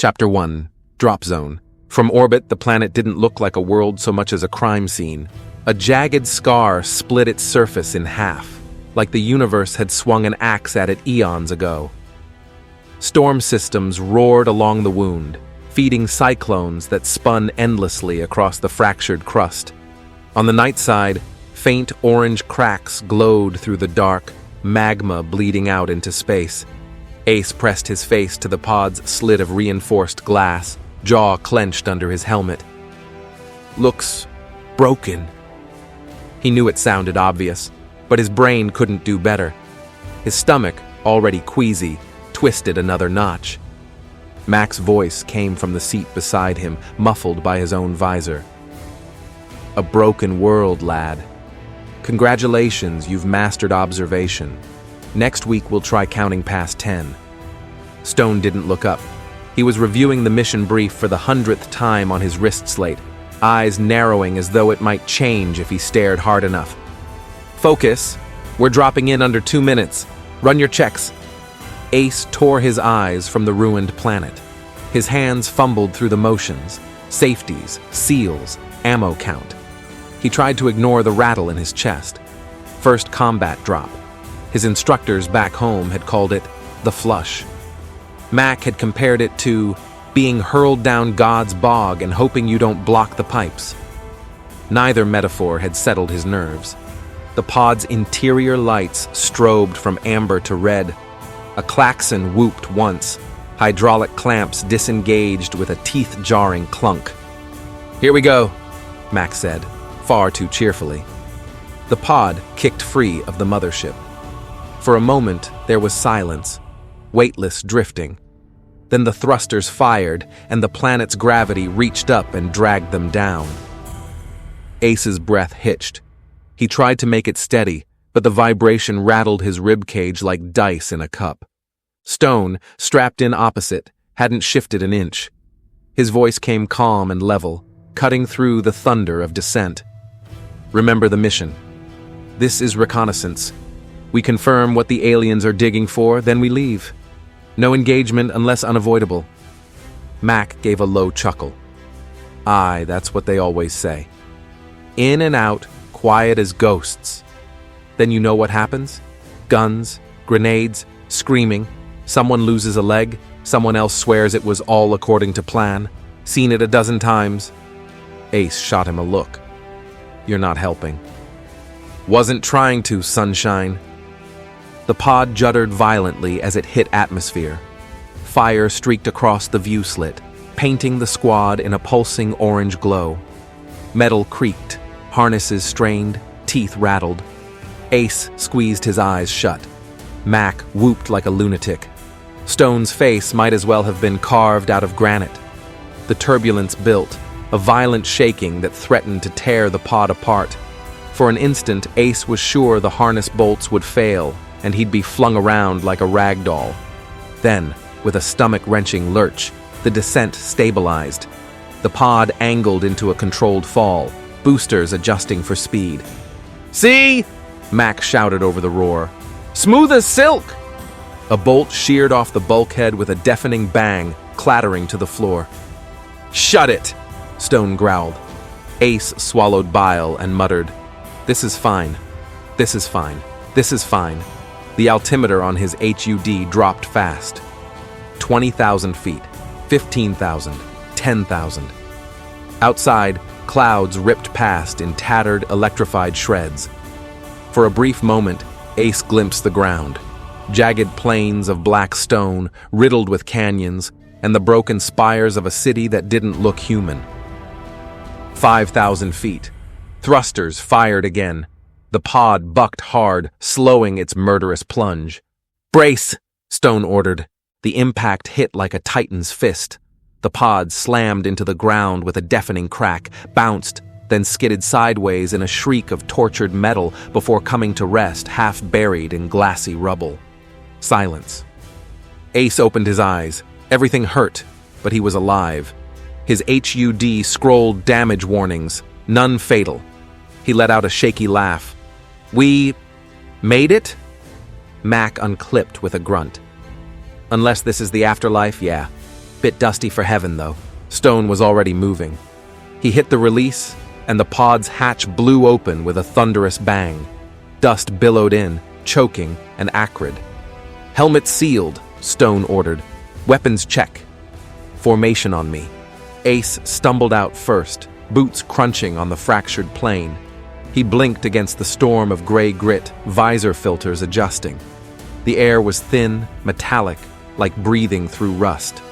Chapter 1. Drop Zone. From orbit, the planet didn't look like a world so much as a crime scene. A jagged scar split its surface in half, like the universe had swung an axe at it eons ago. Storm systems roared along the wound, feeding cyclones that spun endlessly across the fractured crust. On the night side, faint orange cracks glowed through the dark, magma bleeding out into space. Ace pressed his face to the pod's slit of reinforced glass, jaw clenched under his helmet. "Looks broken." He knew it sounded obvious, but his brain couldn't do better. His stomach, already queasy, twisted another notch. Mac's voice came from the seat beside him, muffled by his own visor. "A broken world, lad. Congratulations, you've mastered observation. Next week we'll try counting past 10. Stone didn't look up. He was reviewing the mission brief for the 100th time on his wrist slate, eyes narrowing as though it might change if he stared hard enough. "Focus. We're dropping in under 2 minutes. Run your checks." Ace tore his eyes from the ruined planet. His hands fumbled through the motions, safeties, seals, ammo count. He tried to ignore the rattle in his chest. First combat drop. His instructors back home had called it the flush. Mac had compared it to being hurled down God's bog and hoping you don't block the pipes. Neither metaphor had settled his nerves. The pod's interior lights strobed from amber to red. A klaxon whooped once. Hydraulic clamps disengaged with a teeth-jarring clunk. "Here we go," Mac said, far too cheerfully. The pod kicked free of the mothership. For a moment, there was silence, weightless drifting. Then the thrusters fired, and the planet's gravity reached up and dragged them down. Ace's breath hitched. He tried to make it steady, but the vibration rattled his ribcage like dice in a cup. Stone, strapped in opposite, hadn't shifted an inch. His voice came calm and level, cutting through the thunder of descent. "Remember the mission. This is reconnaissance. We confirm what the aliens are digging for, then we leave. No engagement unless unavoidable." Mac gave a low chuckle. "Aye, that's what they always say. In and out, quiet as ghosts. Then you know what happens? Guns, grenades, screaming. Someone loses a leg, someone else swears it was all according to plan. Seen it a dozen times." Ace shot him a look. "You're not helping." "Wasn't trying to, sunshine." The pod juddered violently as it hit atmosphere. Fire streaked across the view slit, painting the squad in a pulsing orange glow. Metal creaked, harnesses strained, teeth rattled. Ace squeezed his eyes shut. Mac whooped like a lunatic. Stone's face might as well have been carved out of granite. The turbulence built, a violent shaking that threatened to tear the pod apart. For an instant, Ace was sure the harness bolts would fail, and he'd be flung around like a rag doll. Then, with a stomach-wrenching lurch, the descent stabilized. The pod angled into a controlled fall, boosters adjusting for speed. "See?" Mac shouted over the roar. "Smooth as silk!" A bolt sheared off the bulkhead with a deafening bang, clattering to the floor. "Shut it!" Stone growled. Ace swallowed bile and muttered, "This is fine. This is fine. This is fine." The altimeter on his HUD dropped fast. 20,000 feet, 15,000, 10,000. Outside, clouds ripped past in tattered, electrified shreds. For a brief moment, Ace glimpsed the ground. Jagged plains of black stone, riddled with canyons, and the broken spires of a city that didn't look human. 5,000 feet. Thrusters fired again. The pod bucked hard, slowing its murderous plunge. "Brace!" Stone ordered. The impact hit like a titan's fist. The pod slammed into the ground with a deafening crack, bounced, then skidded sideways in a shriek of tortured metal before coming to rest, half buried in glassy rubble. Silence. Ace opened his eyes. Everything hurt, but he was alive. His HUD scrolled damage warnings, none fatal. He let out a shaky laugh. "We made it?" Mac unclipped with a grunt. "Unless this is the afterlife, yeah. Bit dusty for heaven, though. Stone was already moving. He hit the release, and the pod's hatch blew open with a thunderous bang. Dust billowed in, choking and acrid. "Helmet sealed," Stone ordered. "Weapons check. Formation on me." Ace stumbled out first, boots crunching on the fractured plane. He blinked against the storm of gray grit, visor filters adjusting. The air was thin, metallic, like breathing through rust.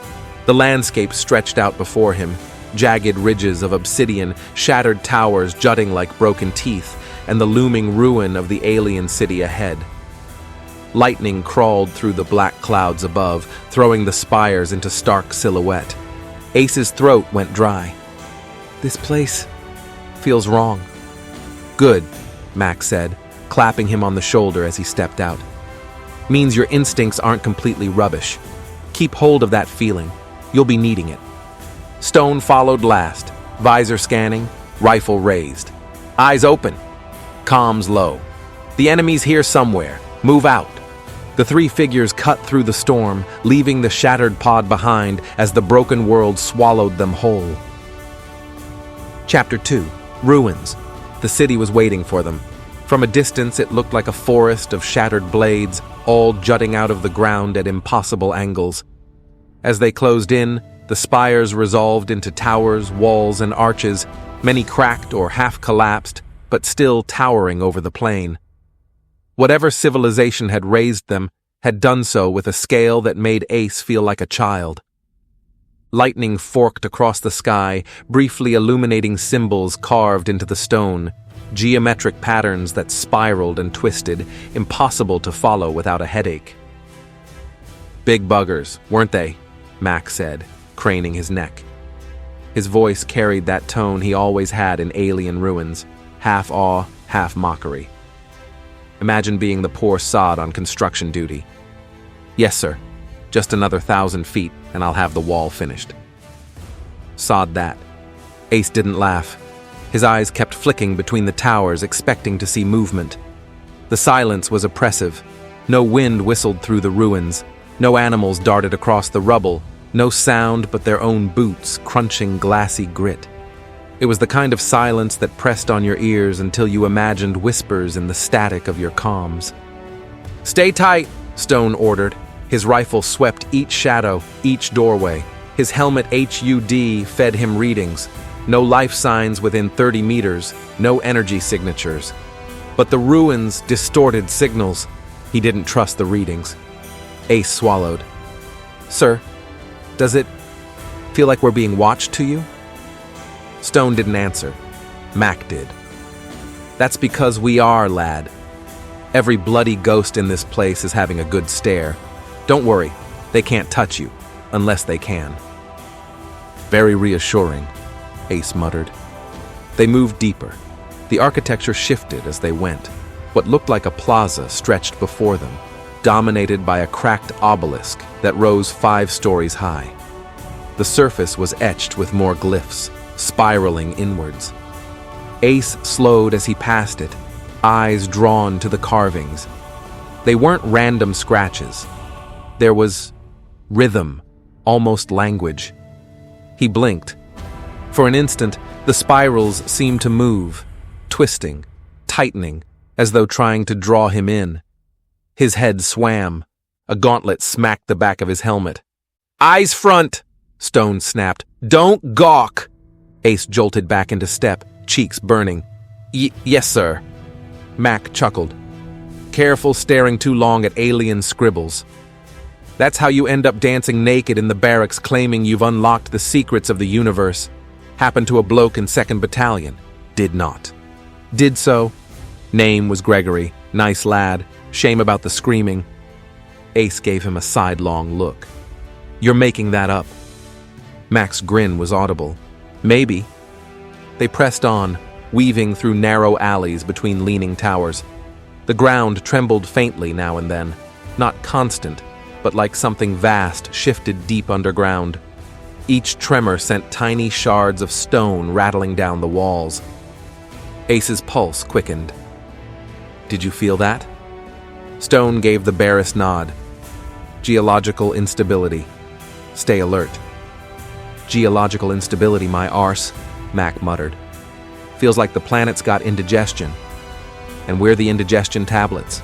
The landscape stretched out before him, jagged ridges of obsidian, shattered towers jutting like broken teeth, and the looming ruin of the alien city ahead. Lightning crawled through the black clouds above, throwing the spires into stark silhouette. Ace's throat went dry. "This place feels wrong." "Good," Mac said, clapping him on the shoulder as he stepped out. "Means your instincts aren't completely rubbish. Keep hold of that feeling. You'll be needing it." Stone followed last, visor scanning, rifle raised. "Eyes open. Comms low. The enemy's here somewhere. Move out." The three figures cut through the storm, leaving the shattered pod behind as the broken world swallowed them whole. Chapter 2. Ruins. The city was waiting for them. From a distance, it looked like a forest of shattered blades, all jutting out of the ground at impossible angles. As they closed in, the spires resolved into towers, walls, and arches, many cracked or half-collapsed, but still towering over the plain. Whatever civilization had raised them had done so with a scale that made Ace feel like a child. Lightning forked across the sky, briefly illuminating symbols carved into the stone, geometric patterns that spiraled and twisted, impossible to follow without a headache. "Big buggers, weren't they?" Mac said, craning his neck. His voice carried that tone he always had in alien ruins, half awe, half mockery. Imagine being the poor sod on construction duty. "Yes, sir. Just another 1,000 feet, and I'll have the wall finished." Sod that. Ace didn't laugh. His eyes kept flicking between the towers, expecting to see movement. The silence was oppressive. No wind whistled through the ruins. No animals darted across the rubble. No sound but their own boots crunching glassy grit. It was the kind of silence that pressed on your ears until you imagined whispers in the static of your comms. "Stay tight," Stone ordered. His rifle swept each shadow, each doorway. His helmet HUD fed him readings. No life signs within 30 meters, no energy signatures. But the ruins distorted signals. He didn't trust the readings. Ace swallowed. "Sir, does it feel like we're being watched to you?" Stone didn't answer. Mac did. "That's because we are, lad. Every bloody ghost in this place is having a good stare. Don't worry, they can't touch you, unless they can." "Very reassuring," Ace muttered. They moved deeper. The architecture shifted as they went. What looked like a plaza stretched before them, dominated by a cracked obelisk that rose 5 stories high. The surface was etched with more glyphs, spiraling inwards. Ace slowed as he passed it, eyes drawn to the carvings. They weren't random scratches. There was rhythm, almost language. He blinked. For an instant, the spirals seemed to move, twisting, tightening, as though trying to draw him in. His head swam. A gauntlet smacked the back of his helmet. "Eyes front!" Stone snapped. "Don't gawk!" Ace jolted back into step, cheeks burning. Yes, sir." Mac chuckled. "Careful staring too long at alien scribbles. That's how you end up dancing naked in the barracks claiming you've unlocked the secrets of the universe. Happened to a bloke in 2nd Battalion. Did not. Did so. Name was Gregory. Nice lad. Shame about the screaming." Ace gave him a sidelong look. "You're making that up." Mac's grin was audible. "Maybe." They pressed on, weaving through narrow alleys between leaning towers. The ground trembled faintly now and then, not constant, but like something vast shifted deep underground. Each tremor sent tiny shards of stone rattling down the walls. Ace's pulse quickened. "Did you feel that?" Stone gave the barest nod. "Geological instability. Stay alert." Geological instability, my arse, Mac muttered. Feels like the planet's got indigestion. And we're the indigestion tablets.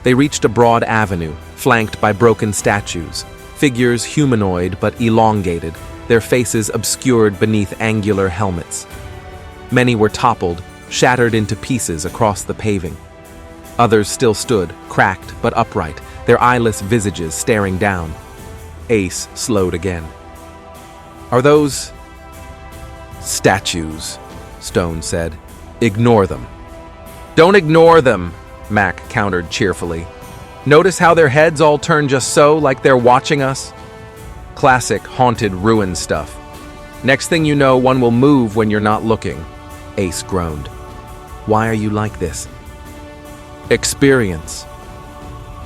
They reached a broad avenue, flanked by broken statues, figures humanoid but elongated, their faces obscured beneath angular helmets. Many were toppled, shattered into pieces across the paving. Others still stood, cracked but upright, their eyeless visages staring down. Ace slowed again. Are those statues? Stone said. Ignore them. Don't ignore them, Mac countered cheerfully. Notice how their heads all turn just so, like they're watching us? Classic haunted ruin stuff. Next thing you know, one will move when you're not looking. Ace groaned. Why are you like this? Experience.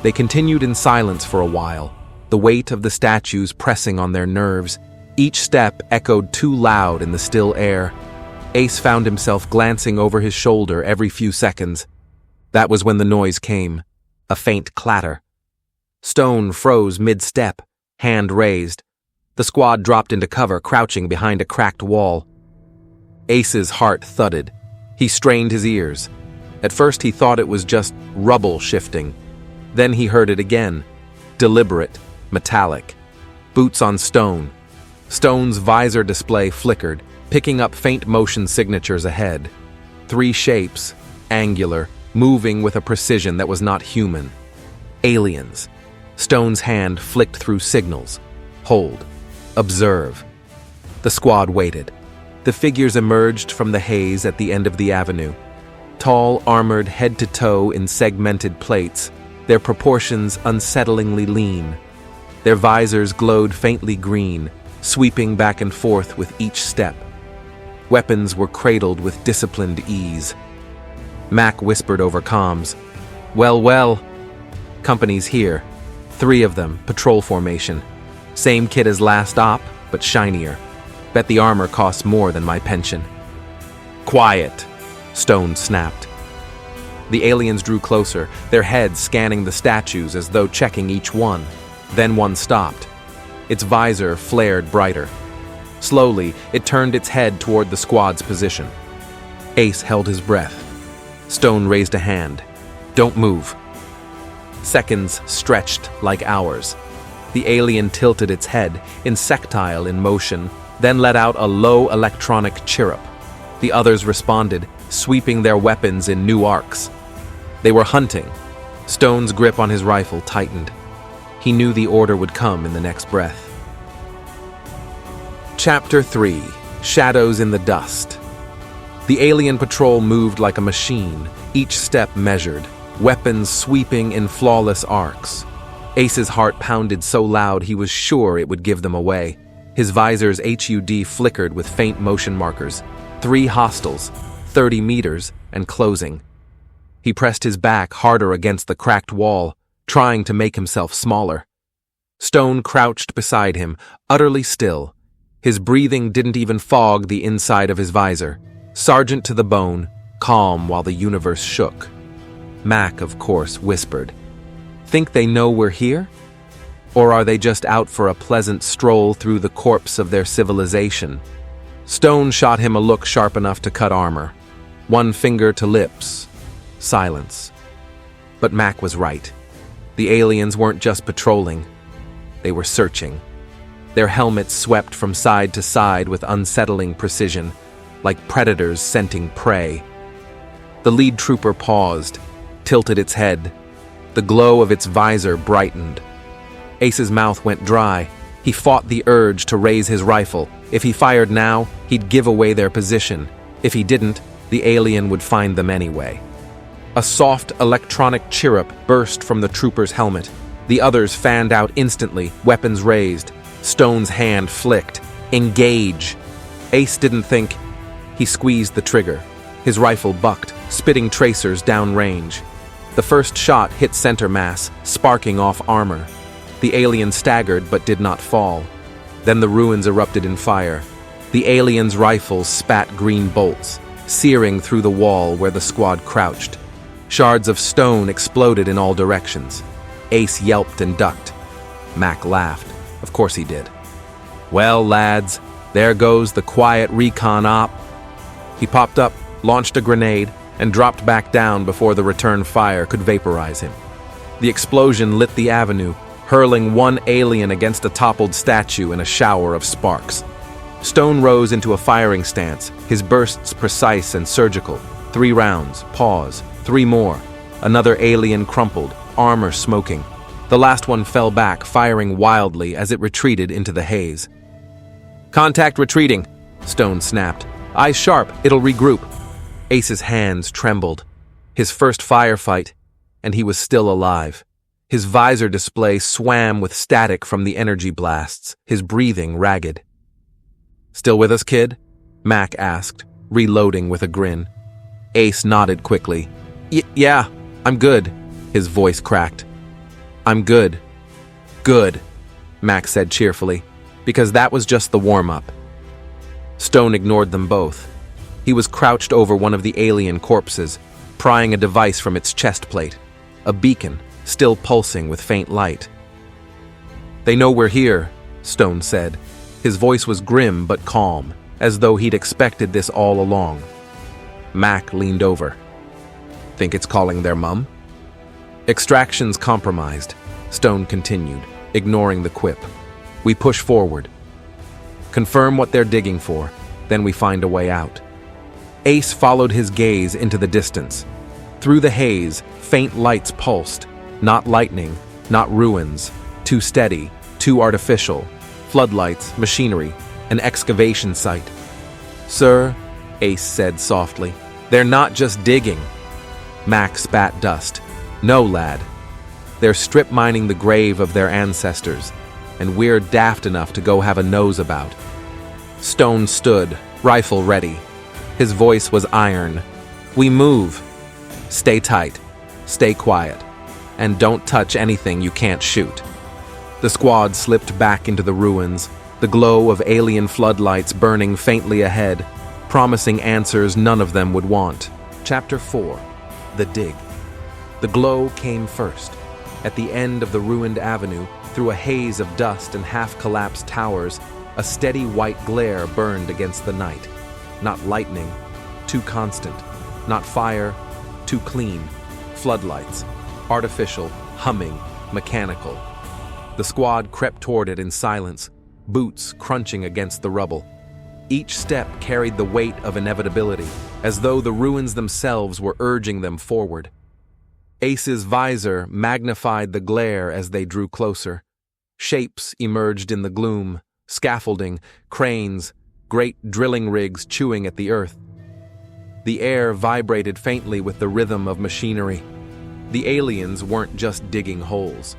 They continued in silence for a while, the weight of the statues pressing on their nerves. Each step echoed too loud in the still air. Ace found himself glancing over his shoulder every few seconds. That was when the noise came, a faint clatter. Stone froze mid-step, hand raised. The squad dropped into cover, crouching behind a cracked wall. Ace's heart thudded. He strained his ears. At first he thought it was just rubble shifting. Then he heard it again, deliberate, metallic. Boots on stone. Stone's visor display flickered, picking up faint motion signatures ahead. 3 shapes, angular, moving with a precision that was not human. Aliens. Stone's hand flicked through signals. Hold. Observe. The squad waited. The figures emerged from the haze at the end of the avenue. Tall, armored head to toe in segmented plates, their proportions unsettlingly lean. Their visors glowed faintly green, sweeping back and forth with each step. Weapons were cradled with disciplined ease. Mac whispered over comms. Well, company's here. 3 of them, patrol formation. Same kit as last op, but shinier. Bet the armor costs more than my pension. Quiet, Stone snapped. The aliens drew closer, their heads scanning the statues as though checking each one. Then one stopped. Its visor flared brighter. Slowly, it turned its head toward the squad's position. Ace held his breath. Stone raised a hand. Don't move. Seconds stretched like hours. The alien tilted its head, insectile in motion, then let out a low electronic chirrup. The others responded, sweeping their weapons in new arcs. They were hunting. Stone's grip on his rifle tightened. He knew the order would come in the next breath. Chapter 3: Shadows in the Dust. The alien patrol moved like a machine, each step measured, weapons sweeping in flawless arcs. Ace's heart pounded so loud he was sure it would give them away. His visor's HUD flickered with faint motion markers. 3 hostiles, 30 meters, and closing. He pressed his back harder against the cracked wall, trying to make himself smaller. Stone crouched beside him, utterly still. His breathing didn't even fog the inside of his visor. Sergeant to the bone, calm while the universe shook. Mac, of course, whispered. Think they know we're here? Or are they just out for a pleasant stroll through the corpse of their civilization? Stone shot him a look sharp enough to cut armor. 1 finger to lips. Silence. But Mac was right. The aliens weren't just patrolling. They were searching. Their helmets swept from side to side with unsettling precision, like predators scenting prey. The lead trooper paused, tilted its head. The glow of its visor brightened. Ace's mouth went dry. He fought the urge to raise his rifle. If he fired now, he'd give away their position. If he didn't, the alien would find them anyway. A soft electronic chirrup burst from the trooper's helmet. The others fanned out instantly, weapons raised. Stone's hand flicked. Engage! Ace didn't think. He squeezed the trigger. His rifle bucked, spitting tracers downrange. The first shot hit center mass, sparking off armor. The alien staggered but did not fall. Then the ruins erupted in fire. The alien's rifle spat green bolts, searing through the wall where the squad crouched. Shards of stone exploded in all directions. Ace yelped and ducked. Mac laughed. Of course he did. Well, lads, There goes the quiet recon op. He popped up, launched a grenade, and dropped back down before the return fire could vaporize him. The explosion lit the avenue, hurling one alien against a toppled statue in a shower of sparks. Stone rose into a firing stance, his bursts precise and surgical. 3 rounds, pause, 3 more. Another alien crumpled, armor smoking. The last one fell back, firing wildly as it retreated into the haze. "Contact retreating," Stone snapped. "Eyes sharp, it'll regroup." Ace's hands trembled. His first firefight, and he was still alive. His visor display swam with static from the energy blasts, his breathing ragged. "Still with us, kid?" Mac asked, reloading with a grin. Ace nodded quickly. Yeah, I'm good," his voice cracked. "I'm good." "Good," Mac said cheerfully, because that was just the warm-up. Stone ignored them both. He was crouched over one of the alien corpses, prying a device from its chest plate, a beacon, still pulsing with faint light. "They know we're here," Stone said. His voice was grim but calm, as though he'd expected this all along. Mac leaned over. "Think it's calling their mum?" "Extraction's compromised," Stone continued, ignoring the quip. "We push forward. Confirm what they're digging for, then we find a way out." Ace followed his gaze into the distance. Through the haze, faint lights pulsed. Not lightning, not ruins. Too steady, too artificial. Floodlights, machinery, an excavation site. "Sir," Ace said softly, "they're not just digging." Mac spat dust. "No, lad. They're strip mining the grave of their ancestors, and we're daft enough to go have a nose about." Stone stood, rifle ready. His voice was iron. "We move. Stay tight. Stay quiet. And don't touch anything you can't shoot." The squad slipped back into the ruins, the glow of alien floodlights burning faintly ahead, promising answers none of them would want. Chapter 4. The Dig. The glow came first. At the end of the ruined avenue, through a haze of dust and half-collapsed towers, a steady white glare burned against the night. Not lightning, too constant. Not fire, too clean. Floodlights, artificial, humming, mechanical. The squad crept toward it in silence, boots crunching against the rubble. Each step carried the weight of inevitability, as though the ruins themselves were urging them forward. Ace's visor magnified the glare as they drew closer. Shapes emerged in the gloom, scaffolding, cranes, great drilling rigs chewing at the earth. The air vibrated faintly with the rhythm of machinery. The aliens weren't just digging holes.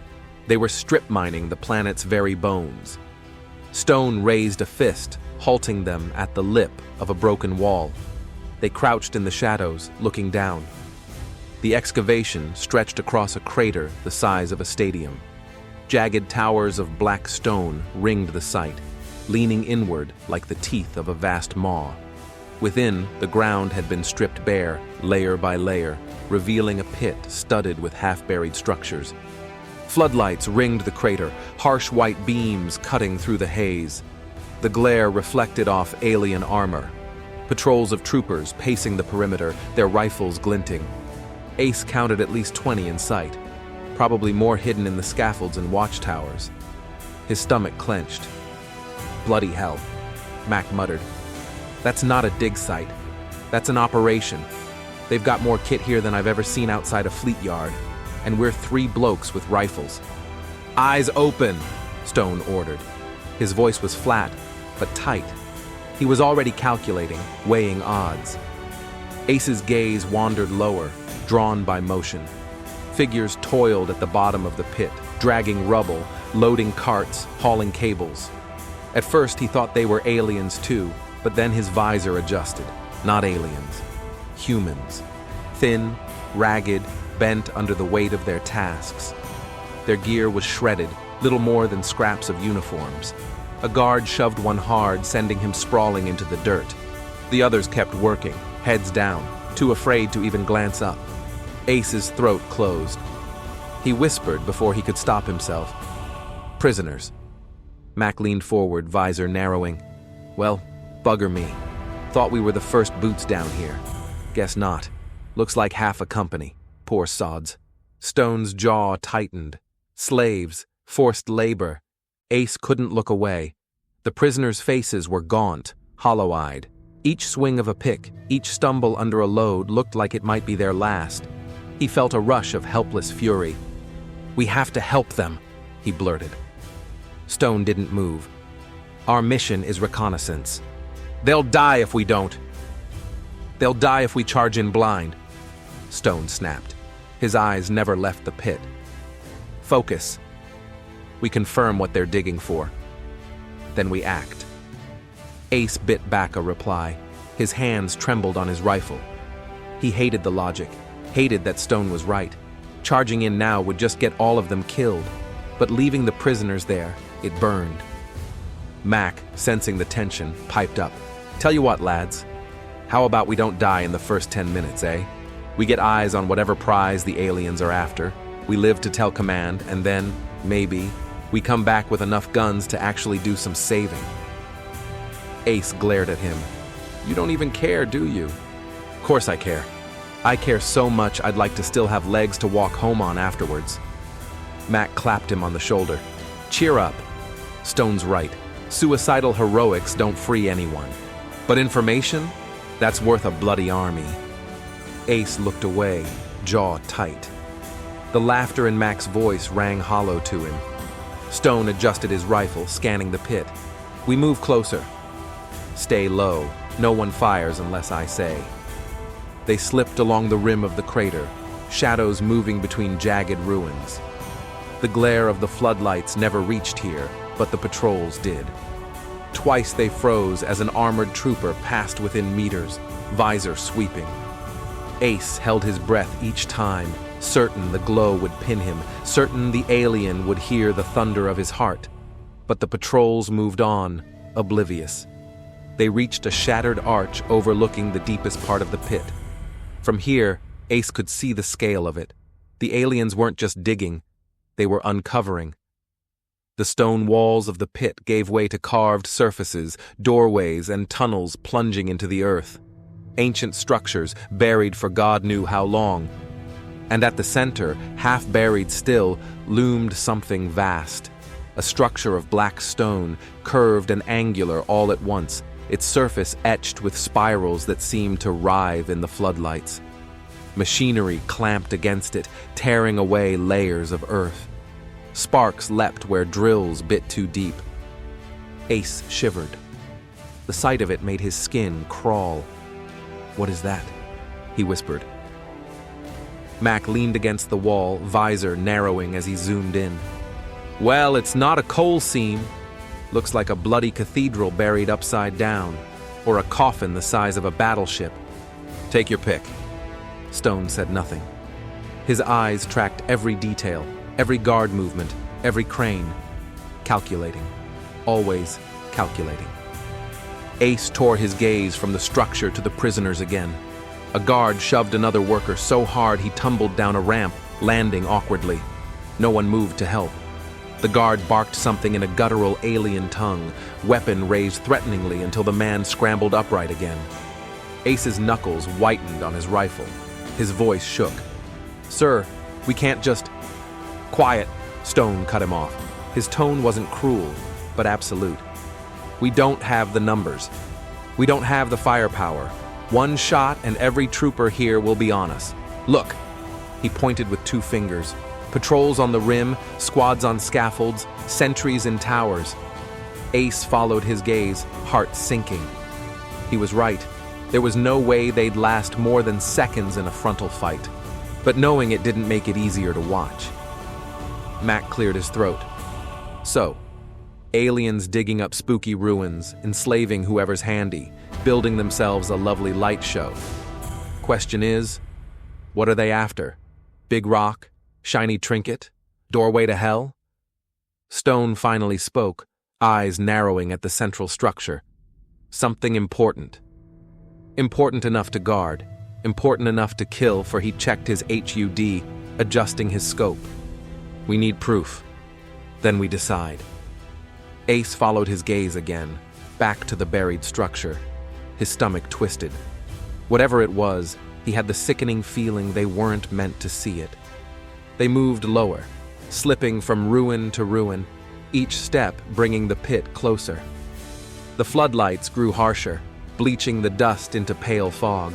They were strip mining the planet's very bones. Stone raised a fist, halting them at the lip of a broken wall. They crouched in the shadows, looking down. The excavation stretched across a crater the size of a stadium. Jagged towers of black stone ringed the site, leaning inward like the teeth of a vast maw. Within, the ground had been stripped bare, layer by layer, revealing a pit studded with half-buried structures. Floodlights ringed the crater, harsh white beams cutting through the haze. The glare reflected off alien armor. Patrols of troopers pacing the perimeter, their rifles glinting. Ace counted at least 20 in sight, probably more hidden in the scaffolds and watchtowers. His stomach clenched. "Bloody hell," Mac muttered. "That's not a dig site. That's an operation. They've got more kit here than I've ever seen outside a fleet yard, and we're 3 blokes with rifles." "Eyes open," Stone ordered. His voice was flat, but tight. He was already calculating, weighing odds. Ace's gaze wandered lower, drawn by motion. Figures toiled at the bottom of the pit, dragging rubble, loading carts, hauling cables. At first he thought they were aliens too, but then his visor adjusted. Not aliens. Humans. Thin, ragged, bent under the weight of their tasks. Their gear was shredded, little more than scraps of uniforms. A guard shoved one hard, sending him sprawling into the dirt. The others kept working, heads down, too afraid to even glance up. Ace's throat closed. He whispered before he could stop himself. "Prisoners." Mac leaned forward, visor narrowing. Well, bugger me. Thought we were the first boots down here. Guess not. Looks like half a company. Poor sods. Stone's jaw tightened. Slaves, forced labor. Ace couldn't look away. The prisoners' faces were gaunt, hollow-eyed. Each swing of a pick, each stumble under a load looked like it might be their last. He felt a rush of helpless fury. "We have to help them," he blurted. Stone didn't move. "Our mission is reconnaissance. They'll die if we don't. They'll die if we charge in blind." Stone snapped. His eyes never left the pit. "Focus. We confirm what they're digging for. Then we act." Ace bit back a reply. His hands trembled on his rifle. He hated the logic, hated that Stone was right. Charging in now would just get all of them killed, but leaving the prisoners there, it burned. Mac, sensing the tension, piped up. "Tell you what, lads. How about we don't die in the first 10 minutes, eh? We get eyes on whatever prize the aliens are after. We live to tell command, and then, maybe, we come back with enough guns to actually do some saving." Ace glared at him. "You don't even care, do you?" "Of course I care. I care so much I'd like to still have legs to walk home on afterwards." Mac clapped him on the shoulder. "Cheer up. Stone's right. Suicidal heroics don't free anyone. But information? That's worth a bloody army." Ace looked away, jaw tight. The laughter in Mac's voice rang hollow to him. Stone adjusted his rifle, scanning the pit. "We move closer. Stay low. No one fires unless I say." They slipped along the rim of the crater, shadows moving between jagged ruins. The glare of the floodlights never reached here, but the patrols did. Twice they froze as an armored trooper passed within meters, visor sweeping. Ace held his breath each time, certain the glow would pin him, certain the alien would hear the thunder of his heart. But the patrols moved on, oblivious. They reached a shattered arch overlooking the deepest part of the pit. From here, Ace could see the scale of it. The aliens weren't just digging, they were uncovering. The stone walls of the pit gave way to carved surfaces, doorways, and tunnels plunging into the earth. Ancient structures, buried for God knew how long. And at the center, half buried still, loomed something vast. A structure of black stone, curved and angular all at once, its surface etched with spirals that seemed to writhe in the floodlights. Machinery clamped against it, tearing away layers of earth. Sparks leapt where drills bit too deep. Ace shivered. The sight of it made his skin crawl. "What is that?" he whispered. Mac leaned against the wall, visor narrowing as he zoomed in. "Well, it's not a coal seam. Looks like a bloody cathedral buried upside down, or a coffin the size of a battleship. Take your pick." Stone said nothing. His eyes tracked every detail, every guard movement, every crane. Calculating. Always calculating. Ace tore his gaze from the structure to the prisoners again. A guard shoved another worker so hard he tumbled down a ramp, landing awkwardly. No one moved to help. The guard barked something in a guttural alien tongue, weapon raised threateningly until the man scrambled upright again. Ace's knuckles whitened on his rifle. His voice shook. "Sir, we can't just—" "Quiet," Stone cut him off. His tone wasn't cruel, but absolute. "We don't have the numbers. We don't have the firepower. One shot and every trooper here will be on us. Look." He pointed with 2 fingers. Patrols on the rim, squads on scaffolds, sentries in towers. Ace followed his gaze, heart sinking. He was right. There was no way they'd last more than seconds in a frontal fight. But knowing it didn't make it easier to watch. Mac cleared his throat. So, aliens digging up spooky ruins, enslaving whoever's handy, building themselves a lovely light show. Question is, what are they after? Big rock? Shiny trinket? Doorway to hell? Stone finally spoke, eyes narrowing at the central structure. Something important. Important enough to guard. Important enough to kill, for he checked his HUD, adjusting his scope. We need proof. Then we decide. Ace followed his gaze again. back to the buried structure. His stomach twisted. Whatever it was, he had the sickening feeling they weren't meant to see it. They moved lower, slipping from ruin to ruin, each step bringing the pit closer. The floodlights grew harsher, bleaching the dust into pale fog.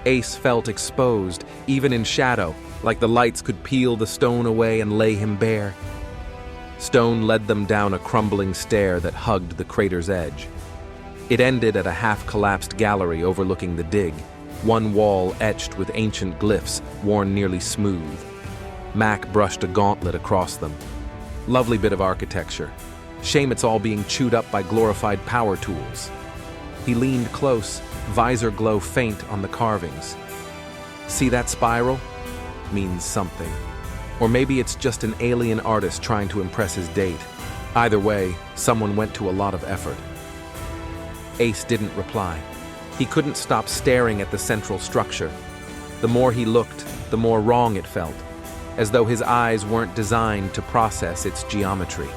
Ace felt exposed, even in shadow, like the lights could peel the stone away and lay him bare. Stone led them down a crumbling stair that hugged the crater's edge. It ended at a half-collapsed gallery overlooking the dig, one wall etched with ancient glyphs worn nearly smooth. Mac brushed a gauntlet across them. Lovely bit of architecture. Shame it's all being chewed up by glorified power tools. He leaned close, visor glow faint on the carvings. See that spiral? Means something. Or maybe it's just an alien artist trying to impress his date. Either way, someone went to a lot of effort. Ace didn't reply. He couldn't stop staring at the central structure. The more he looked, the more wrong it felt, as though his eyes weren't designed to process its geometry.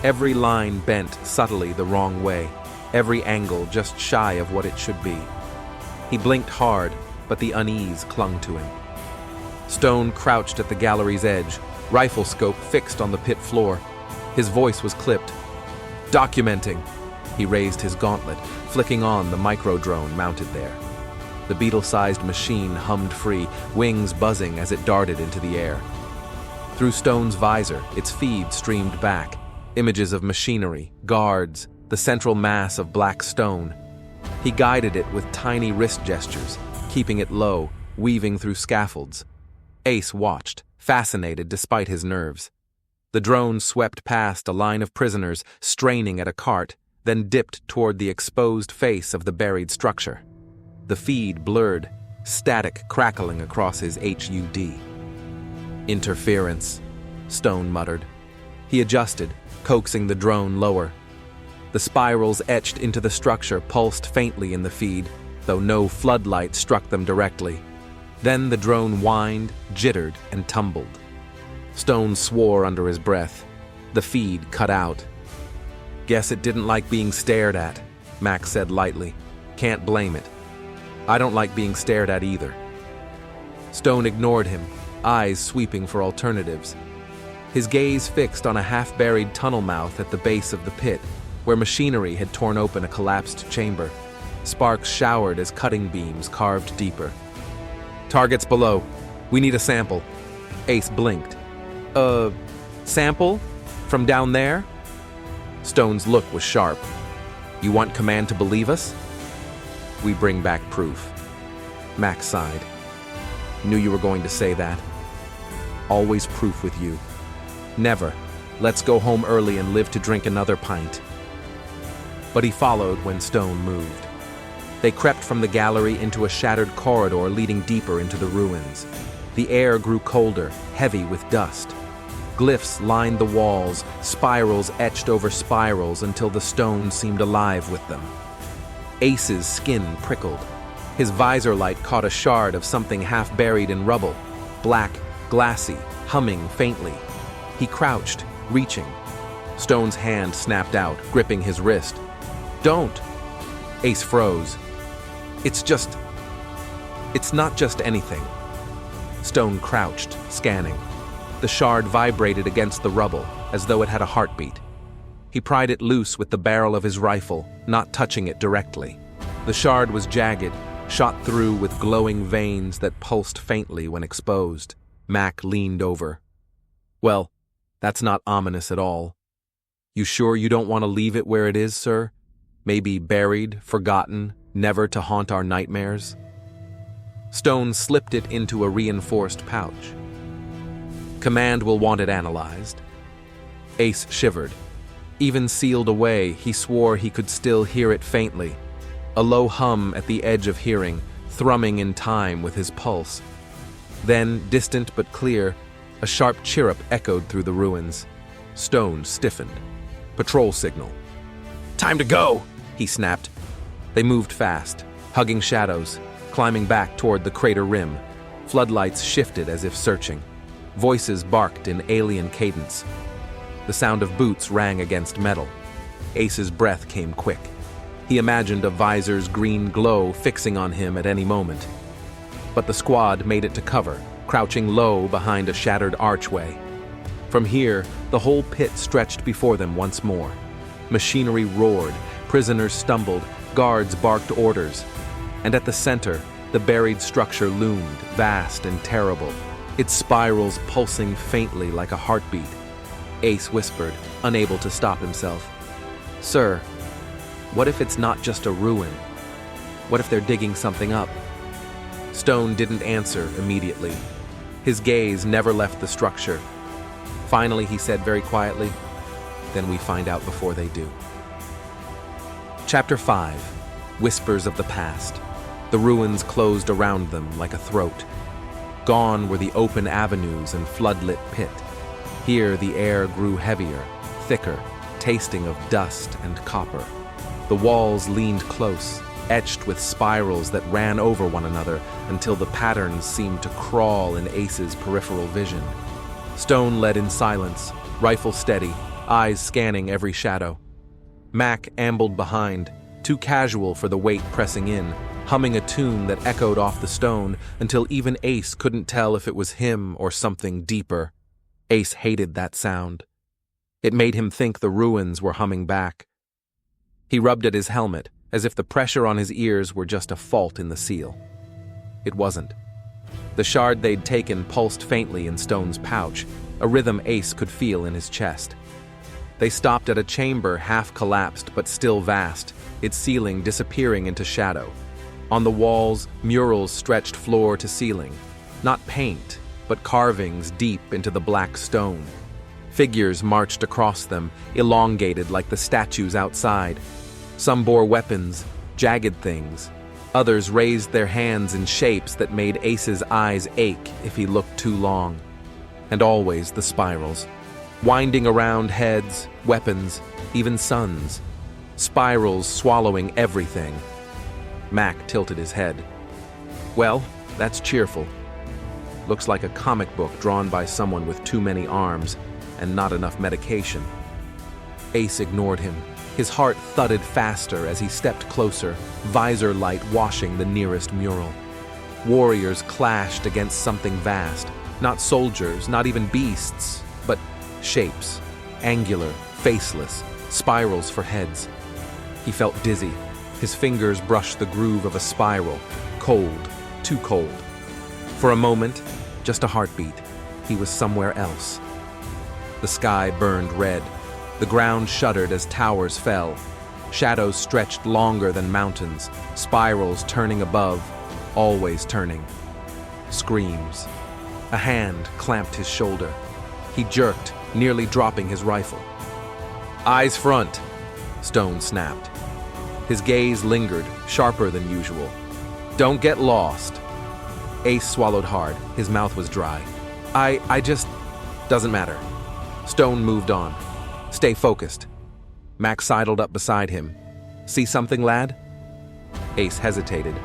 Every line bent subtly the wrong way, every angle just shy of what it should be. He blinked hard, but the unease clung to him. Stone crouched at the gallery's edge, rifle scope fixed on the pit floor. His voice was clipped. Documenting. He raised his gauntlet, flicking on the micro-drone mounted there. The beetle-sized machine hummed free, wings buzzing as it darted into the air. Through Stone's visor, its feed streamed back, images of machinery, guards, the central mass of black stone. He guided it with tiny wrist gestures, keeping it low, weaving through scaffolds. Ace watched, fascinated despite his nerves. The drone swept past a line of prisoners straining at a cart, then dipped toward the exposed face of the buried structure. The feed blurred, static crackling across his HUD. Interference, Stone muttered. He adjusted, coaxing the drone lower. The spirals etched into the structure pulsed faintly in the feed, though no floodlight struck them directly. Then the drone whined, jittered, and tumbled. Stone swore under his breath. The feed cut out. Guess it didn't like being stared at, Max said lightly. Can't blame it. I don't like being stared at either. Stone ignored him, eyes sweeping for alternatives. His gaze fixed on a half-buried tunnel mouth at the base of the pit, where machinery had torn open a collapsed chamber. Sparks showered as cutting beams carved deeper. Targets below. We need a sample. Ace blinked. Sample? From down there? Stone's look was sharp. You want command to believe us? We bring back proof. Max sighed. Knew you were going to say that. Always proof with you. Never. Let's go home early and live to drink another pint. But he followed when Stone moved. They crept from the gallery into a shattered corridor leading deeper into the ruins. The air grew colder, heavy with dust. Glyphs lined the walls, spirals etched over spirals until the stone seemed alive with them. Ace's skin prickled. His visor light caught a shard of something half buried in rubble, black, glassy, humming faintly. He crouched, reaching. Stone's hand snapped out, gripping his wrist. Don't! Ace froze. It's not just anything. Stone crouched, scanning. The shard vibrated against the rubble, as though it had a heartbeat. He pried it loose with the barrel of his rifle, not touching it directly. The shard was jagged, shot through with glowing veins that pulsed faintly when exposed. Mac leaned over. Well, that's not ominous at all. You sure you don't want to leave it where it is, sir? Maybe buried, forgotten, never to haunt our nightmares? Stone slipped it into a reinforced pouch. Command will want it analyzed. Ace shivered. Even sealed away, he swore he could still hear it faintly. A low hum at the edge of hearing, thrumming in time with his pulse. Then, distant but clear, a sharp chirrup echoed through the ruins. Stone stiffened. Patrol signal. Time to go, he snapped. They moved fast, hugging shadows, climbing back toward the crater rim. Floodlights shifted as if searching. Voices barked in alien cadence. The sound of boots rang against metal. Ace's breath came quick. He imagined a visor's green glow fixing on him at any moment. But the squad made it to cover, crouching low behind a shattered archway. From here, the whole pit stretched before them once more. Machinery roared, prisoners stumbled, guards barked orders. And at the center, the buried structure loomed, vast and terrible, its spirals pulsing faintly like a heartbeat. Ace whispered, unable to stop himself. "Sir, what if it's not just a ruin? What if they're digging something up?" Stone didn't answer immediately. His gaze never left the structure. Finally, he said very quietly, "Then we find out before they do." Chapter 5. Whispers of the Past. The ruins closed around them like a throat. Gone were the open avenues and floodlit pit. Here the air grew heavier, thicker, tasting of dust and copper. The walls leaned close, etched with spirals that ran over one another until the patterns seemed to crawl in Ace's peripheral vision. Stone led in silence, rifle steady, eyes scanning every shadow. Mac ambled behind, too casual for the weight pressing in, humming a tune that echoed off the stone until even Ace couldn't tell if it was him or something deeper. Ace hated that sound. It made him think the ruins were humming back. He rubbed at his helmet, as if the pressure on his ears were just a fault in the seal. It wasn't. The shard they'd taken pulsed faintly in Stone's pouch, a rhythm Ace could feel in his chest. They stopped at a chamber half-collapsed but still vast, its ceiling disappearing into shadow. On the walls, murals stretched floor to ceiling. Not paint, but carvings deep into the black stone. Figures marched across them, elongated like the statues outside. Some bore weapons, jagged things. Others raised their hands in shapes that made Ace's eyes ache if he looked too long. And always the spirals. Winding around heads, weapons, even suns. Spirals swallowing everything. Mac tilted his head. "Well, that's cheerful. Looks like a comic book drawn by someone with too many arms and not enough medication." Ace ignored him. His heart thudded faster as he stepped closer, visor light washing the nearest mural. Warriors clashed against something vast, not soldiers, not even beasts, but shapes, angular, faceless, spirals for heads. He felt dizzy. His fingers brushed the groove of a spiral, cold, too cold. For a moment, just a heartbeat, he was somewhere else. The sky burned red. The ground shuddered as towers fell. Shadows stretched longer than mountains, spirals turning above, always turning. Screams. A hand clamped his shoulder. He jerked, nearly dropping his rifle. "Eyes front," Stone snapped. His gaze lingered, sharper than usual. "Don't get lost." Ace swallowed hard. His mouth was dry. I just... Doesn't matter." Stone moved on. "Stay focused." Max sidled up beside him. "See something, lad?" Ace hesitated.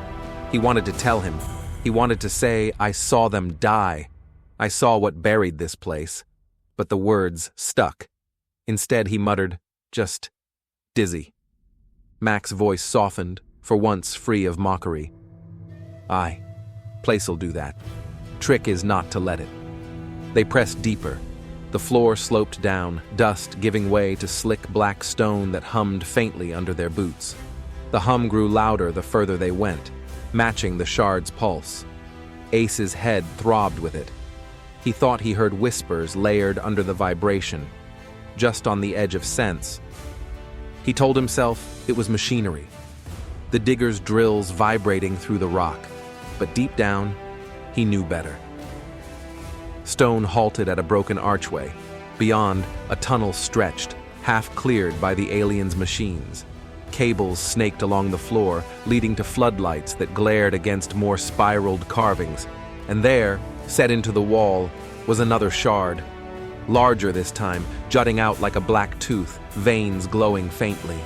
He wanted to tell him. He wanted to say, "I saw them die. I saw what buried this place." But the words stuck. Instead, he muttered, "Just dizzy." Mac's voice softened, for once free of mockery. "Aye, place'll do that. Trick is not to let it." They pressed deeper. The floor sloped down, dust giving way to slick black stone that hummed faintly under their boots. The hum grew louder the further they went, matching the shard's pulse. Ace's head throbbed with it. He thought he heard whispers layered under the vibration, just on the edge of sense. He told himself it was machinery, the digger's drills vibrating through the rock, but deep down, he knew better. Stone halted at a broken archway. Beyond, a tunnel stretched, half cleared by the aliens' machines. Cables snaked along the floor, leading to floodlights that glared against more spiraled carvings. And there, set into the wall, was another shard. Larger this time, jutting out like a black tooth, veins glowing faintly.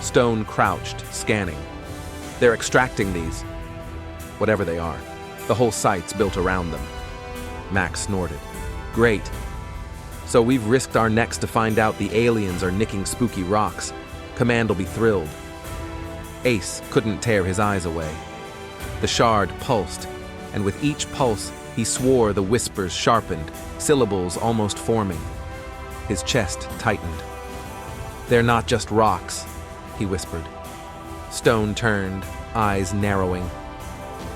Stone crouched, scanning. "They're extracting these. Whatever they are. The whole site's built around them." Max snorted. "Great. So we've risked our necks to find out the aliens are nicking spooky rocks. Command will be thrilled. Ace couldn't tear his eyes away. The shard pulsed, and with each pulse, he swore the whispers sharpened, syllables almost forming. His chest tightened. "They're not just rocks," he whispered. Stone turned, eyes narrowing.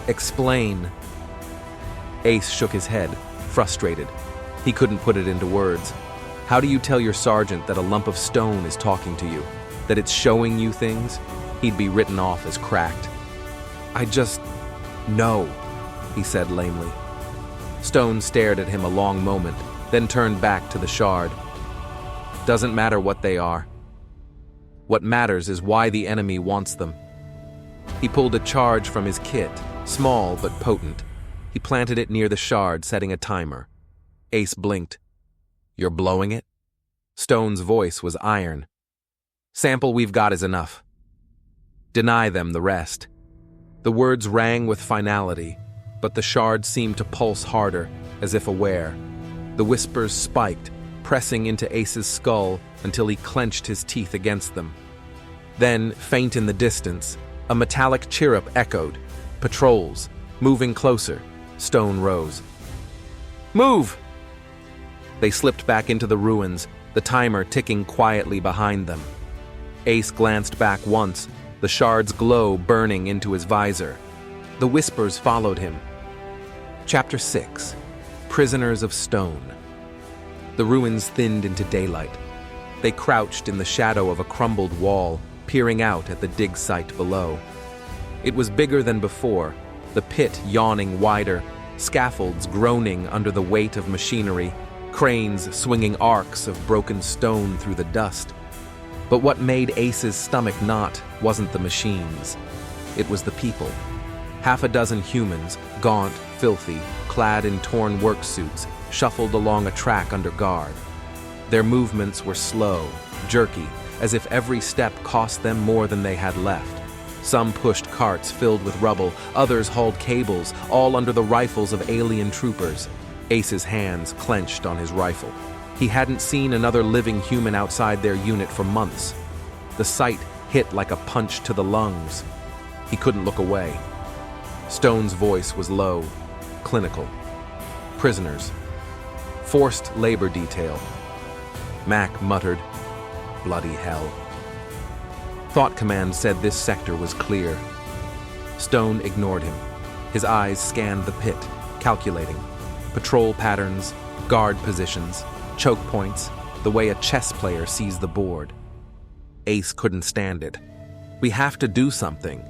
"Explain." Ace shook his head, frustrated. He couldn't put it into words. How do you tell your sergeant that a lump of stone is talking to you? That it's showing you things? He'd be written off as cracked. "I just know," he said lamely. Stone stared at him a long moment, then turned back to the shard. "Doesn't matter what they are. What matters is why the enemy wants them." He pulled a charge from his kit, small but potent. He planted it near the shard, setting a timer. Ace blinked. "You're blowing it?" Stone's voice was iron. "Sample we've got is enough. Deny them the rest." The words rang with finality, but the shard seemed to pulse harder, as if aware. The whispers spiked, pressing into Ace's skull until he clenched his teeth against them. Then, faint in the distance, a metallic chirrup echoed. Patrols, moving closer. Stone rose. "Move!" They slipped back into the ruins, the timer ticking quietly behind them. Ace glanced back once, the shard's glow burning into his visor. The whispers followed him. Chapter 6. Prisoners of Stone. The ruins thinned into daylight. They crouched in the shadow of a crumbled wall, peering out at the dig site below. It was bigger than before, the pit yawning wider, scaffolds groaning under the weight of machinery, cranes swinging arcs of broken stone through the dust. But what made Ace's stomach knot wasn't the machines. It was the people. Half a dozen humans, gaunt, filthy, clad in torn work suits, shuffled along a track under guard. Their movements were slow, jerky, as if every step cost them more than they had left. Some pushed carts filled with rubble, others hauled cables, all under the rifles of alien troopers. Ace's hands clenched on his rifle. He hadn't seen another living human outside their unit for months. The sight hit like a punch to the lungs. He couldn't look away. Stone's voice was low, clinical. "Prisoners. Forced labor detail." Mac muttered, "Bloody hell." Thought Command said this sector was clear. Stone ignored him. His eyes scanned the pit, calculating. Patrol patterns, guard positions, choke points, the way a chess player sees the board. Ace couldn't stand it. "We have to do something."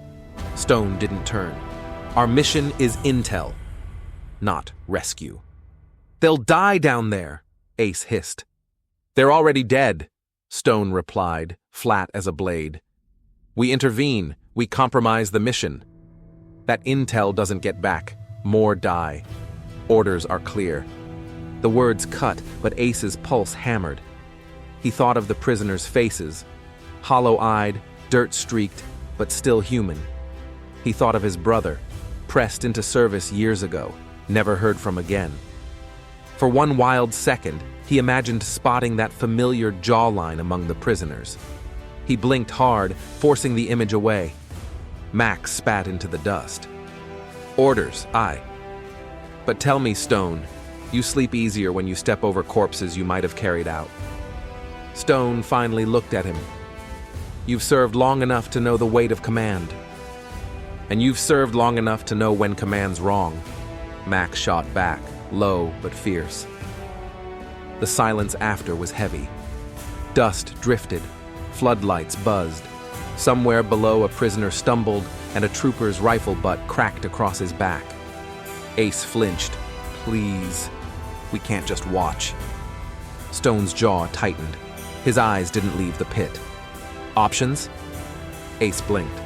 Stone didn't turn. "Our mission is intel, not rescue." "They'll die down there," Ace hissed. "They're already dead," Stone replied, flat as a blade. "We intervene, we compromise the mission. That intel doesn't get back, more die. Orders are clear." The words cut, but Ace's pulse hammered. He thought of the prisoners' faces, hollow-eyed, dirt-streaked, but still human. He thought of his brother, pressed into service years ago, never heard from again. For one wild second, he imagined spotting that familiar jawline among the prisoners. He blinked hard, forcing the image away. Max spat into the dust. "Orders, aye. But tell me, Stone, you sleep easier when you step over corpses you might have carried out." Stone finally looked at him. "You've served long enough to know the weight of command. And you've served long enough to know when command's wrong." Max shot back, low but fierce. The silence after was heavy. Dust drifted, floodlights buzzed. Somewhere below, a prisoner stumbled, and a trooper's rifle butt cracked across his back. Ace flinched. "Please, we can't just watch." Stone's jaw tightened. His eyes didn't leave the pit. "Options?" Ace blinked.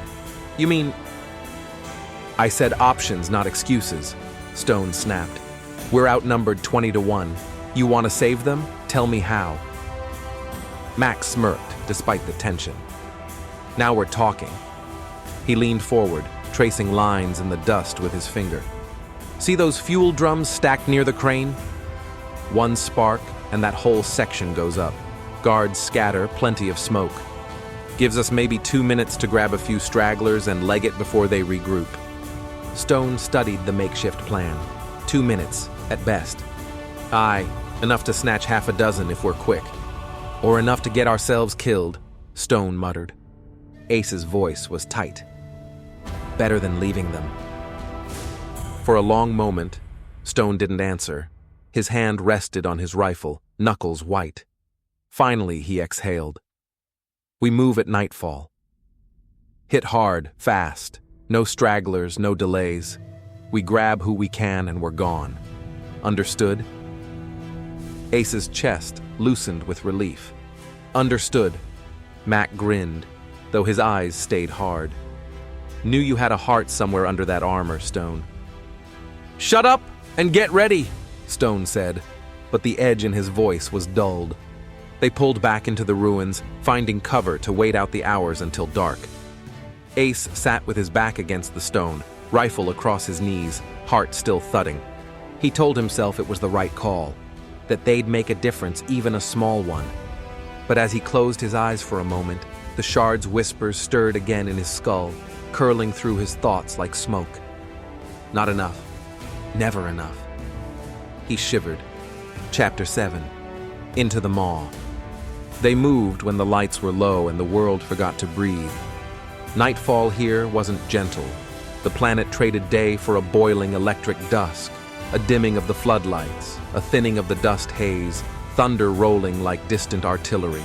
"You mean—" "I said options, not excuses," Stone snapped. "We're outnumbered 20-1. You want to save them? Tell me how." Max smirked, despite the tension. "Now we're talking." He leaned forward, tracing lines in the dust with his finger. "See those fuel drums stacked near the crane? One spark, and that whole section goes up. Guards scatter, plenty of smoke. Gives us maybe 2 minutes to grab a few stragglers and leg it before they regroup. Stone studied the makeshift plan. 2 minutes, at best. Aye, enough to snatch half a dozen if we're quick. Or enough to get ourselves killed, Stone muttered. Ace's voice was tight. Better than leaving them. For a long moment, Stone didn't answer. His hand rested on his rifle, knuckles white. Finally, he exhaled. We move at nightfall. Hit hard, fast. No stragglers, no delays. We grab who we can and we're gone. Understood? Ace's chest loosened with relief. Understood. Mac grinned, though his eyes stayed hard. Knew you had a heart somewhere under that armor, Stone. Shut up and get ready, Stone said, but the edge in his voice was dulled. They pulled back into the ruins, finding cover to wait out the hours until dark. Ace sat with his back against the stone, rifle across his knees, heart still thudding. He told himself it was the right call, that they'd make a difference, even a small one. But as he closed his eyes for a moment, the shard's whispers stirred again in his skull, curling through his thoughts like smoke. Not enough. Never enough. He shivered. Chapter 7. Into the Maw. They moved when the lights were low and the world forgot to breathe. Nightfall here wasn't gentle. The planet traded day for a boiling electric dusk, a dimming of the floodlights, a thinning of the dust haze, thunder rolling like distant artillery.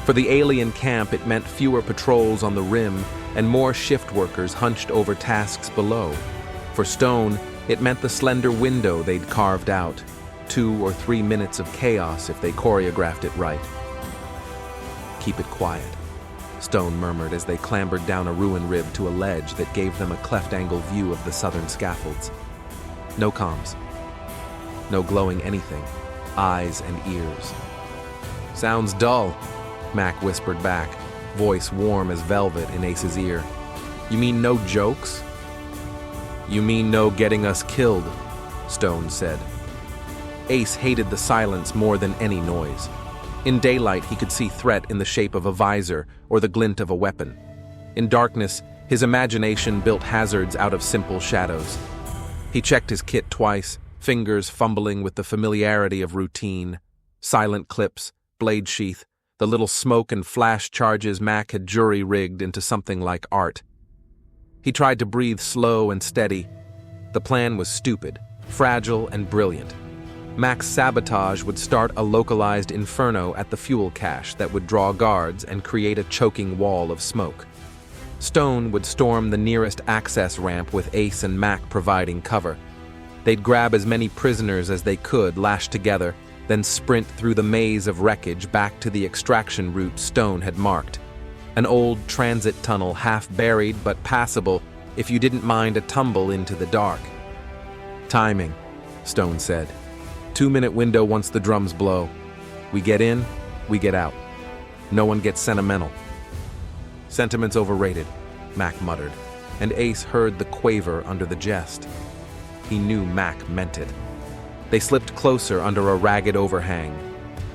For the alien camp, it meant fewer patrols on the rim and more shift workers hunched over tasks below. For Stone, it meant the slender window they'd carved out, 2 or 3 minutes of chaos if they choreographed it right. Keep it quiet, Stone murmured as they clambered down a ruin rib to a ledge that gave them a cleft-angle view of the southern scaffolds. No comms. No glowing anything, eyes and ears. Sounds dull, Mac whispered back, voice warm as velvet in Ace's ear. You mean no jokes? You mean no getting us killed, Stone said. Ace hated the silence more than any noise. In daylight, he could see threat in the shape of a visor or the glint of a weapon. In darkness, his imagination built hazards out of simple shadows. He checked his kit twice, fingers fumbling with the familiarity of routine. Silent clips, blade sheath, the little smoke and flash charges Mac had jury-rigged into something like art. He tried to breathe slow and steady. The plan was stupid, fragile and brilliant. Mac's sabotage would start a localized inferno at the fuel cache that would draw guards and create a choking wall of smoke. Stone would storm the nearest access ramp with Ace and Mac providing cover. They'd grab as many prisoners as they could lashed together, then sprint through the maze of wreckage back to the extraction route Stone had marked. An old transit tunnel half buried but passable if you didn't mind a tumble into the dark. Timing, Stone said. 2-minute window once the drums blow. We get in, we get out. No one gets sentimental. Sentiment's overrated, Mac muttered, and Ace heard the quaver under the jest. He knew Mac meant it. They slipped closer under a ragged overhang.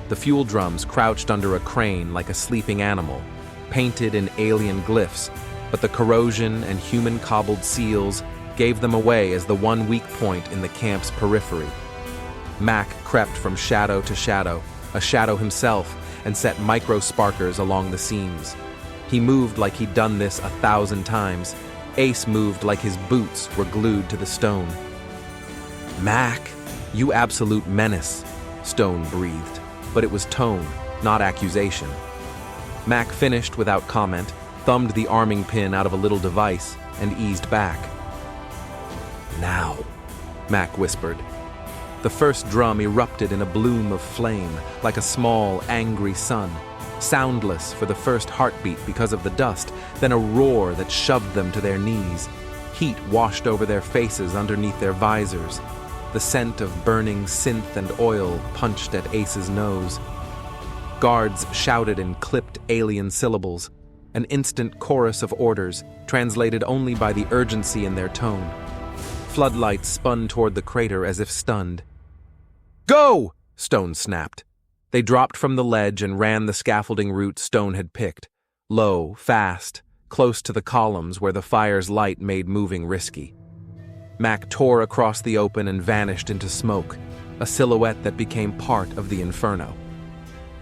The fuel drums crouched under a crane like a sleeping animal, painted in alien glyphs, but the corrosion and human-cobbled seals gave them away as the one weak point in the camp's periphery. Mac crept from shadow to shadow, a shadow himself, and set micro-sparkers along the seams. He moved like he'd done this 1,000 times. Ace moved like his boots were glued to the stone. Mac, you absolute menace, Stone breathed, but it was tone, not accusation. Mac finished without comment, thumbed the arming pin out of a little device, and eased back. Now, Mac whispered. The first drum erupted in a bloom of flame, like a small, angry sun, soundless for the first heartbeat because of the dust, then a roar that shoved them to their knees. Heat washed over their faces underneath their visors. The scent of burning synth and oil punched at Ace's nose. Guards shouted in clipped alien syllables, an instant chorus of orders, translated only by the urgency in their tone. Floodlights spun toward the crater as if stunned. Go! Stone snapped. They dropped from the ledge and ran the scaffolding route Stone had picked. low, fast, close to the columns where the fire's light made moving risky. Mac tore across the open and vanished into smoke, a silhouette that became part of the inferno.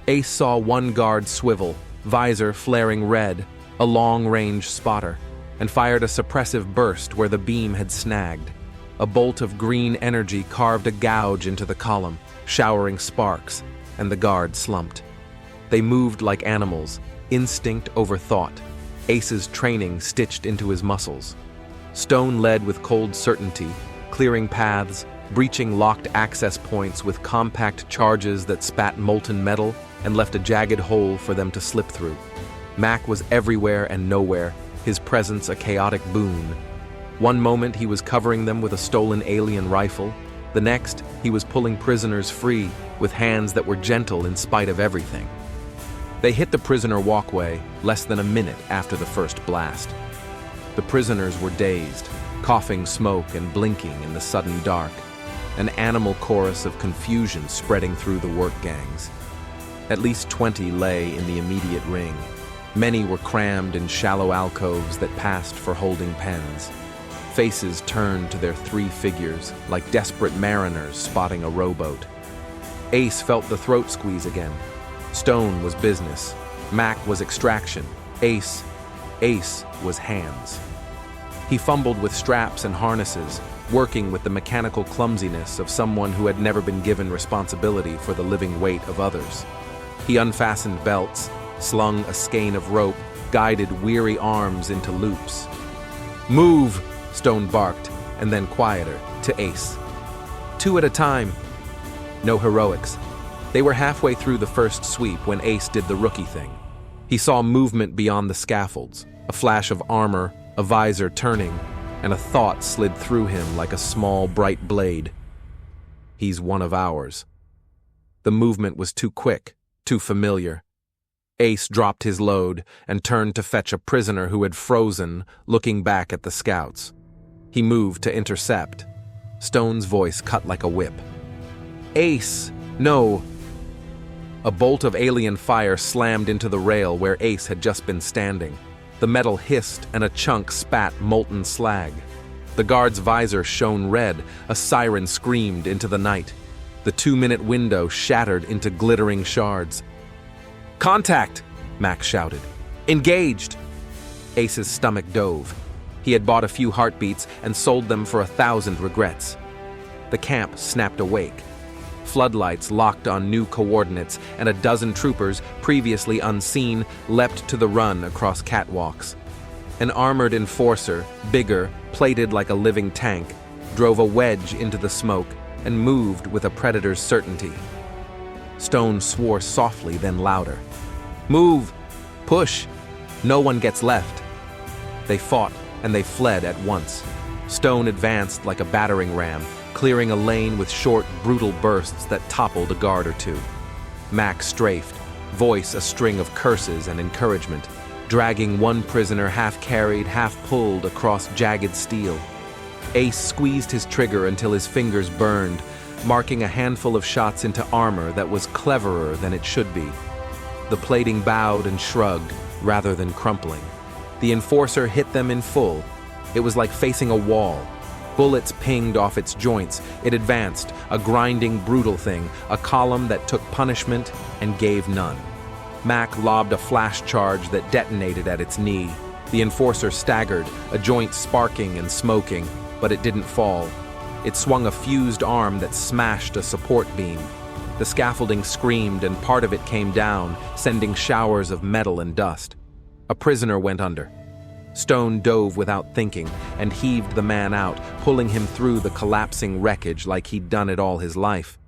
Ace saw one guard swivel, visor flaring red, a long-range spotter, and fired a suppressive burst where the beam had snagged. A bolt of green energy carved a gouge into the column, showering sparks, and the guard slumped. They moved like animals, instinct over thought, Ace's training stitched into his muscles. Stone led with cold certainty, clearing paths, breaching locked access points with compact charges that spat molten metal and left a jagged hole for them to slip through. Mac was everywhere and nowhere, his presence a chaotic boon. One moment he was covering them with a stolen alien rifle, the next he was pulling prisoners free with hands that were gentle in spite of everything. They hit the prisoner walkway less than a minute after the first blast. The prisoners were dazed, coughing smoke and blinking in the sudden dark, an animal chorus of confusion spreading through the work gangs. At least 20 lay in the immediate ring. Many were crammed in shallow alcoves that passed for holding pens. Faces turned to their three figures, like desperate mariners spotting a rowboat. Ace felt the throat squeeze again. Stone was business. Mac was extraction. Ace was hands. He fumbled with straps and harnesses, working with the mechanical clumsiness of someone who had never been given responsibility for the living weight of others. He unfastened belts, slung a skein of rope, guided weary arms into loops. "Move!" Stone barked, and then quieter, to Ace. "Two at a time." No heroics. They were halfway through the first sweep when Ace did the rookie thing. He saw movement beyond the scaffolds, a flash of armor, a visor turning, and a thought slid through him like a small, bright blade. He's one of ours. The movement was too quick, too familiar. Ace dropped his load and turned to fetch a prisoner who had frozen, looking back at the scouts. He moved to intercept. Stone's voice cut like a whip. "Ace, no!" A bolt of alien fire slammed into the rail where Ace had just been standing. The metal hissed and a chunk spat molten slag. The guard's visor shone red, a siren screamed into the night. The 2-minute window shattered into glittering shards. "Contact!" Mac shouted. "Engaged!" Ace's stomach dove. He had bought a few heartbeats and sold them for 1,000 regrets. The camp snapped awake. Floodlights locked on new coordinates, and a dozen troopers, previously unseen, leapt to the run across catwalks. An armored enforcer, bigger, plated like a living tank, drove a wedge into the smoke and moved with a predator's certainty. Stone swore softly, then louder. "Move! Push! No one gets left!" They fought, and they fled at once. Stone advanced like a battering ram, clearing a lane with short, brutal bursts that toppled a guard or two. Mac strafed, voice a string of curses and encouragement, dragging one prisoner half-carried, half-pulled across jagged steel. Ace squeezed his trigger until his fingers burned, marking a handful of shots into armor that was cleverer than it should be. The plating bowed and shrugged, rather than crumpling. The enforcer hit them in full. It was like facing a wall. Bullets pinged off its joints. It advanced, a grinding, brutal thing, a column that took punishment and gave none. Mac lobbed a flash charge that detonated at its knee. The enforcer staggered, a joint sparking and smoking, but it didn't fall. It swung a fused arm that smashed a support beam. The scaffolding screamed and part of it came down, sending showers of metal and dust. A prisoner went under. Stone dove without thinking and heaved the man out, pulling him through the collapsing wreckage like he'd done it all his life.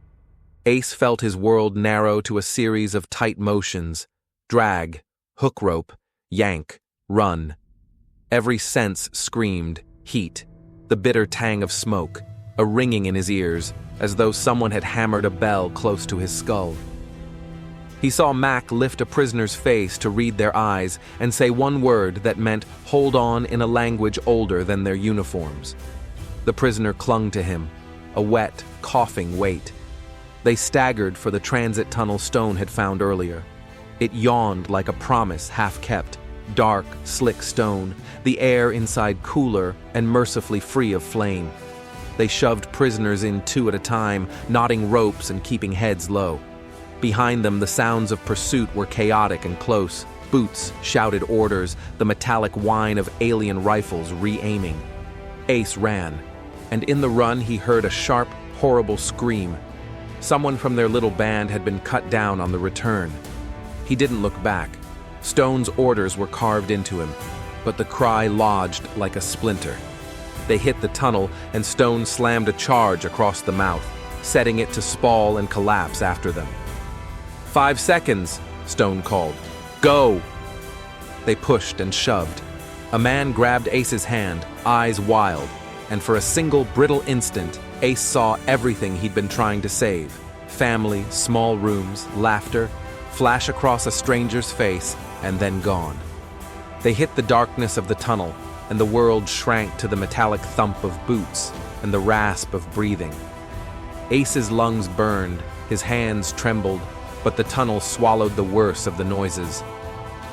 Ace felt his world narrow to a series of tight motions. Drag, hook rope, yank, run. Every sense screamed, heat, the bitter tang of smoke, a ringing in his ears, as though someone had hammered a bell close to his skull. He saw Mac lift a prisoner's face to read their eyes and say one word that meant hold on in a language older than their uniforms. The prisoner clung to him, a wet, coughing weight. They staggered for the transit tunnel Stone had found earlier. It yawned like a promise half kept, dark, slick stone, the air inside cooler and mercifully free of flame. They shoved prisoners in 2 at a time, knotting ropes and keeping heads low. Behind them, the sounds of pursuit were chaotic and close. Boots shouted orders, the metallic whine of alien rifles re-aiming. Ace ran, and in the run he heard a sharp, horrible scream. Someone from their little band had been cut down on the return. He didn't look back. Stone's orders were carved into him, but the cry lodged like a splinter. They hit the tunnel, and Stone slammed a charge across the mouth, setting it to sprawl and collapse after them. 5 seconds, Stone called. Go! They pushed and shoved. A man grabbed Ace's hand, eyes wild, and for a single brittle instant, Ace saw everything he'd been trying to save. Family, small rooms, laughter, flash across a stranger's face, and then gone. They hit the darkness of the tunnel, and the world shrank to the metallic thump of boots and the rasp of breathing. Ace's lungs burned, his hands trembled, but the tunnel swallowed the worst of the noises.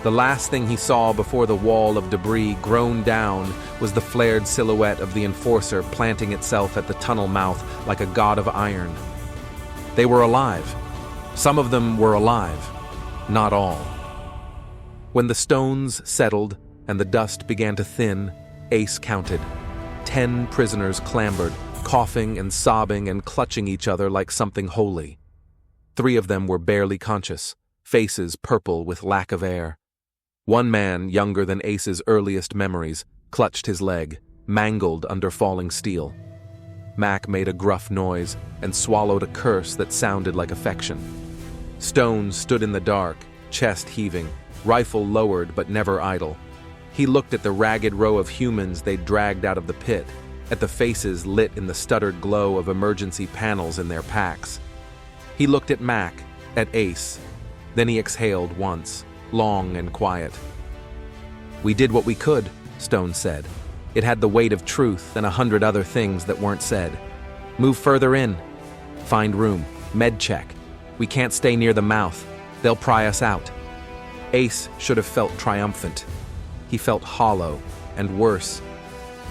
The last thing he saw before the wall of debris groaned down was the flared silhouette of the enforcer planting itself at the tunnel mouth like a god of iron. They were alive. Some of them were alive. Not all. When the stones settled and the dust began to thin, Ace counted. 10 prisoners clambered, coughing and sobbing and clutching each other like something holy. 3 of them were barely conscious, faces purple with lack of air. One man, younger than Ace's earliest memories, clutched his leg, mangled under falling steel. Mac made a gruff noise and swallowed a curse that sounded like affection. Stone stood in the dark, chest heaving, rifle lowered but never idle. He looked at the ragged row of humans they'd dragged out of the pit, at the faces lit in the stuttered glow of emergency panels in their packs. He looked at Mac, at Ace. Then he exhaled once, long and quiet. "We did what we could," Stone said. It had the weight of truth and 100 other things that weren't said. "Move further in. Find room. Med check. We can't stay near the mouth. They'll pry us out." Ace should have felt triumphant. He felt hollow, and worse.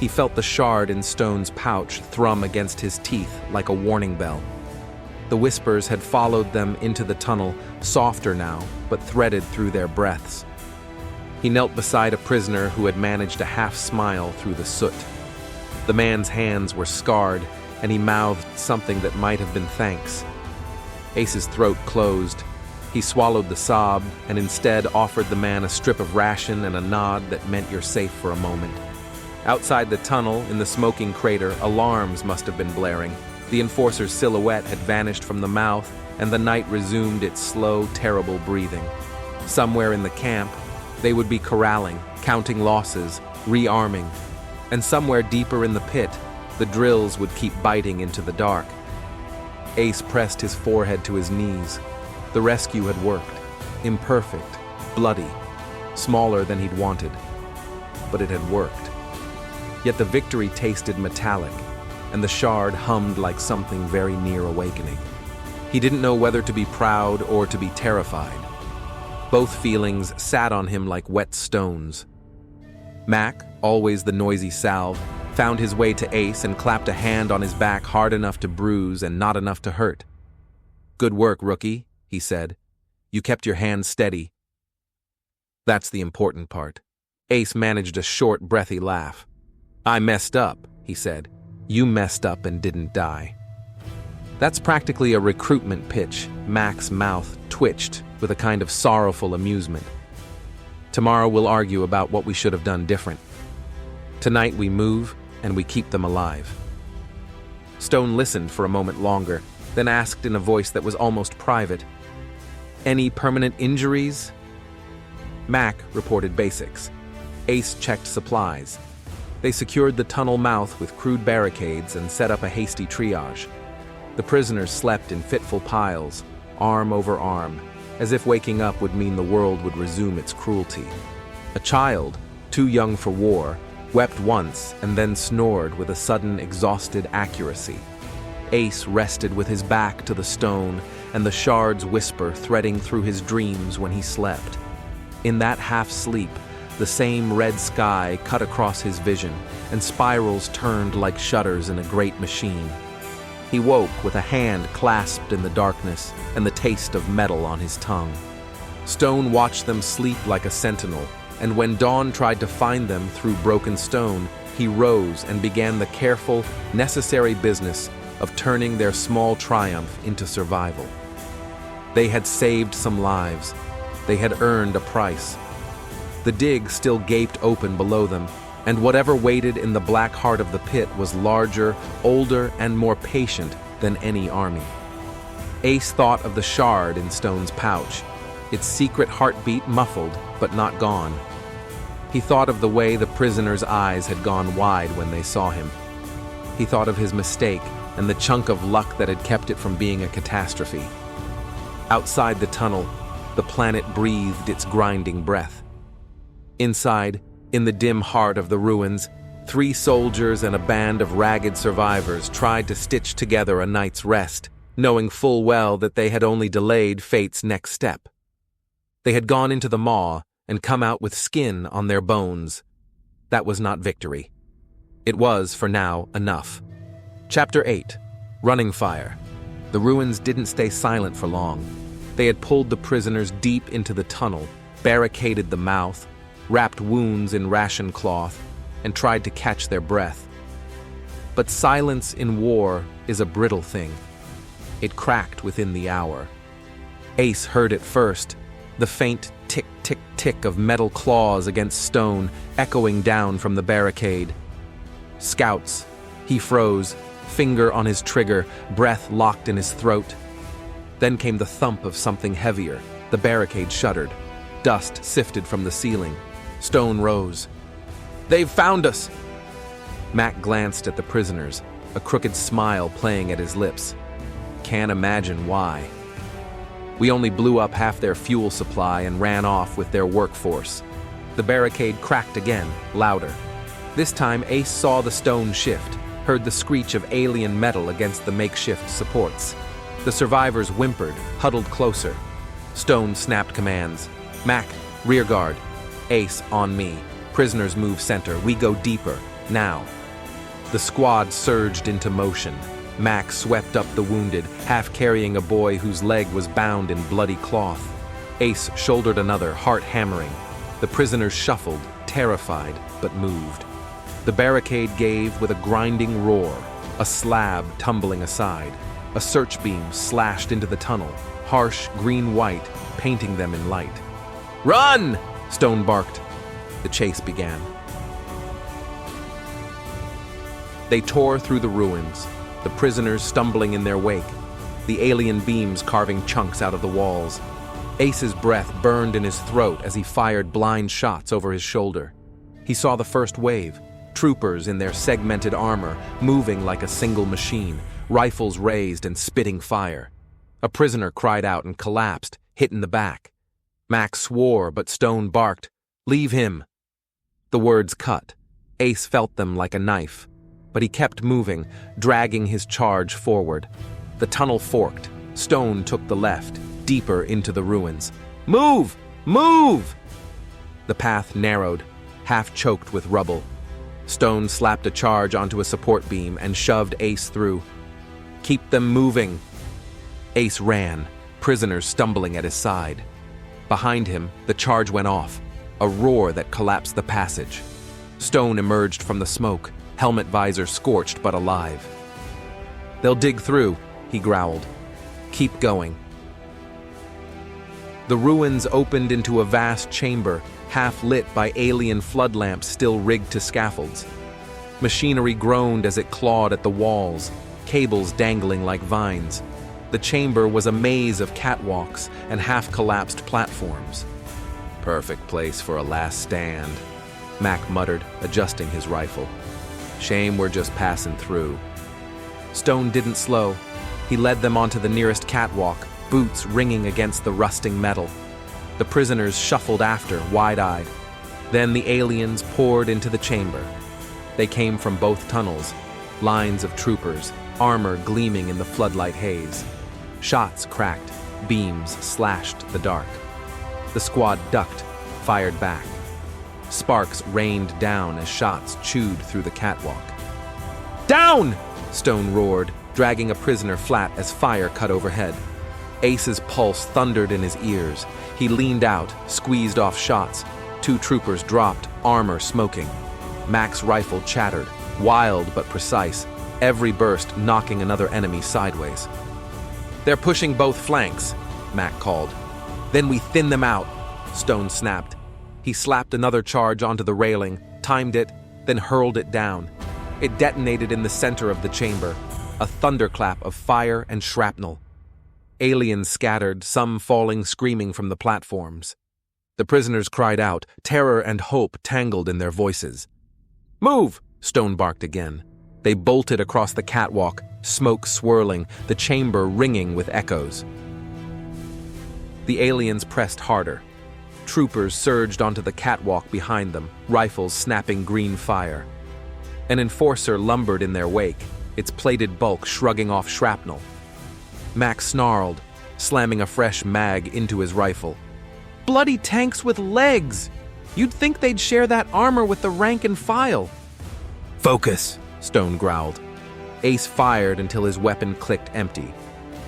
He felt the shard in Stone's pouch thrum against his teeth like a warning bell. The whispers had followed them into the tunnel, softer now, but threaded through their breaths. He knelt beside a prisoner who had managed a half-smile through the soot. The man's hands were scarred, and he mouthed something that might have been thanks. Ace's throat closed. He swallowed the sob, and instead offered the man a strip of ration and a nod that meant you're safe for a moment. Outside the tunnel, in the smoking crater, alarms must have been blaring. The enforcer's silhouette had vanished from the mouth, and the night resumed its slow, terrible breathing. Somewhere in the camp, they would be corralling, counting losses, rearming. And somewhere deeper in the pit, the drills would keep biting into the dark. Ace pressed his forehead to his knees. The rescue had worked. Imperfect, bloody, smaller than he'd wanted. But it had worked. Yet the victory tasted metallic, and the shard hummed like something very near awakening. He didn't know whether to be proud or to be terrified. Both feelings sat on him like wet stones. Mac, always the noisy salve, found his way to Ace and clapped a hand on his back hard enough to bruise and not enough to hurt. "Good work, rookie," he said. "You kept your hand steady." That's the important part. Ace managed a short, breathy laugh. "I messed up," he said. "You messed up and didn't die." That's practically a recruitment pitch. Mac's mouth twitched with a kind of sorrowful amusement. "Tomorrow we'll argue about what we should have done different. Tonight we move and we keep them alive." Stone listened for a moment longer, then asked in a voice that was almost private, "Any permanent injuries?" Mac reported basics. Ace checked supplies. They secured the tunnel mouth with crude barricades and set up a hasty triage. The prisoners slept in fitful piles, arm over arm, as if waking up would mean the world would resume its cruelty. A child, too young for war, wept once and then snored with a sudden, exhausted accuracy. Ace rested with his back to the stone and the shard's whisper threading through his dreams when he slept. In that half-sleep, The same red sky cut across his vision, and spirals turned like shutters in a great machine. He woke with a hand clasped in the darkness and the taste of metal on his tongue. Stone watched them sleep like a sentinel, and when dawn tried to find them through broken stone, he rose and began the careful, necessary business of turning their small triumph into survival. They had saved some lives. They had earned a price. The dig still gaped open below them, and whatever waited in the black heart of the pit was larger, older, and more patient than any army. Ace thought of the shard in Stone's pouch, its secret heartbeat muffled but not gone. He thought of the way the prisoner's eyes had gone wide when they saw him. He thought of his mistake and the chunk of luck that had kept it from being a catastrophe. Outside the tunnel, the planet breathed its grinding breath. Inside, in the dim heart of the ruins, 3 soldiers and a band of ragged survivors tried to stitch together a night's rest, knowing full well that they had only delayed fate's next step. They had gone into the maw and come out with skin on their bones. That was not victory. It was, for now, enough. Chapter 8. Running Fire. The ruins didn't stay silent for long. They had pulled the prisoners deep into the tunnel, barricaded the mouth, wrapped wounds in ration cloth, and tried to catch their breath. But silence in war is a brittle thing. It cracked within the hour. Ace heard it first, the faint tick-tick-tick of metal claws against stone echoing down from the barricade. Scouts. He froze, finger on his trigger, breath locked in his throat. Then came the thump of something heavier. The barricade shuddered. Dust sifted from the ceiling. Stone rose. "They've found us!" Mac glanced at the prisoners, a crooked smile playing at his lips. Can't imagine why. "We only blew up half their fuel supply and ran off with their workforce." The barricade cracked again, louder. This time Ace saw the stone shift, heard the screech of alien metal against the makeshift supports. The survivors whimpered, huddled closer. Stone snapped commands. "Mac, rear guard. Ace, on me. Prisoners move center. We go deeper. Now." The squad surged into motion. Mac swept up the wounded, half carrying a boy whose leg was bound in bloody cloth. Ace shouldered another, heart hammering. The prisoners shuffled, terrified, but moved. The barricade gave with a grinding roar, a slab tumbling aside. A search beam slashed into the tunnel, harsh green-white, painting them in light. "Run!" Stone barked. The chase began. They tore through the ruins, the prisoners stumbling in their wake, the alien beams carving chunks out of the walls. Ace's breath burned in his throat as he fired blind shots over his shoulder. He saw the first wave, troopers in their segmented armor, moving like a single machine, rifles raised and spitting fire. A prisoner cried out and collapsed, hit in the back. Max swore, but Stone barked, "Leave him." The words cut. Ace felt them like a knife, but he kept moving, dragging his charge forward. The tunnel forked. Stone took the left, deeper into the ruins. "Move! Move!" The path narrowed, half choked with rubble. Stone slapped a charge onto a support beam and shoved Ace through. "Keep them moving." Ace ran, prisoners stumbling at his side. Behind him, the charge went off, a roar that collapsed the passage. Stone emerged from the smoke, helmet visor scorched but alive. "They'll dig through," he growled. "Keep going." The ruins opened into a vast chamber, half lit by alien flood lamps still rigged to scaffolds. Machinery groaned as it clawed at the walls, cables dangling like vines. The chamber was a maze of catwalks and half-collapsed platforms. "Perfect place for a last stand," Mac muttered, adjusting his rifle. "Shame we're just passing through." Stone didn't slow. He led them onto the nearest catwalk, boots ringing against the rusting metal. The prisoners shuffled after, wide-eyed. Then the aliens poured into the chamber. They came from both tunnels, lines of troopers, armor gleaming in the floodlight haze. Shots cracked, beams slashed the dark. The squad ducked, fired back. Sparks rained down as shots chewed through the catwalk. "Down!" Stone roared, dragging a prisoner flat as fire cut overhead. Ace's pulse thundered in his ears. He leaned out, squeezed off shots. 2 troopers dropped, armor smoking. Mac's rifle chattered, wild but precise, every burst knocking another enemy sideways. "They're pushing both flanks," Mac called. "Then we thin them out," Stone snapped. He slapped another charge onto the railing, timed it, then hurled it down. It detonated in the center of the chamber, a thunderclap of fire and shrapnel. Aliens scattered, some falling screaming from the platforms. The prisoners cried out, terror and hope tangled in their voices. "Move!" Stone barked again. They bolted across the catwalk, smoke swirling, the chamber ringing with echoes. The aliens pressed harder. Troopers surged onto the catwalk behind them, rifles snapping green fire. An enforcer lumbered in their wake, its plated bulk shrugging off shrapnel. Mac snarled, slamming a fresh mag into his rifle. "Bloody tanks with legs! You'd think they'd share that armor with the rank and file." "Focus," Stone growled. Ace fired until his weapon clicked empty.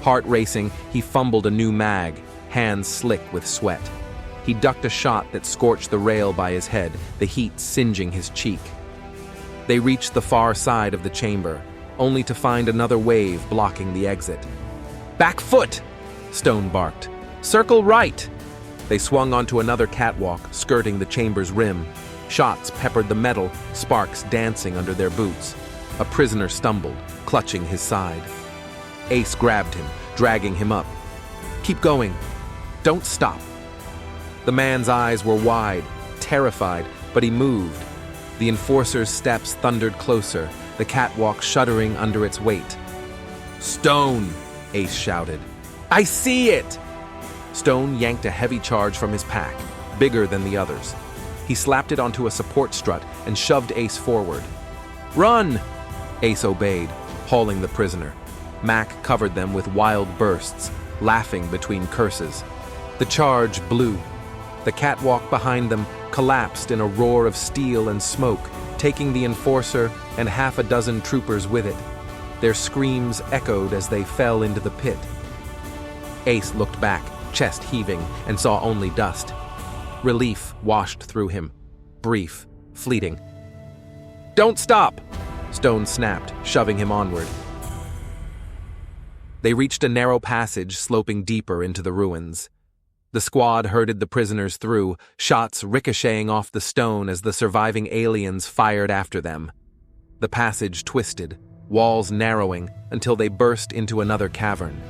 Heart racing, he fumbled a new mag, hands slick with sweat. He ducked a shot that scorched the rail by his head, the heat singeing his cheek. They reached the far side of the chamber, only to find another wave blocking the exit. "Back foot!" Stone barked. "Circle right!" They swung onto another catwalk, skirting the chamber's rim. Shots peppered the metal, sparks dancing under their boots. A prisoner stumbled, clutching his side. Ace grabbed him, dragging him up. "Keep going. Don't stop." The man's eyes were wide, terrified, but he moved. The enforcer's steps thundered closer, the catwalk shuddering under its weight. "Stone!" Ace shouted. "I see it!" Stone yanked a heavy charge from his pack, bigger than the others. He slapped it onto a support strut and shoved Ace forward. "Run!" Ace obeyed, hauling the prisoner. Mac covered them with wild bursts, laughing between curses. The charge blew. The catwalk behind them collapsed in a roar of steel and smoke, taking the enforcer and half a dozen troopers with it. Their screams echoed as they fell into the pit. Ace looked back, chest heaving, and saw only dust. Relief washed through him, brief, fleeting. "Don't stop!" Stone snapped, shoving him onward. They reached a narrow passage sloping deeper into the ruins. The squad herded the prisoners through, shots ricocheting off the stone as the surviving aliens fired after them. The passage twisted, walls narrowing until they burst into another cavern,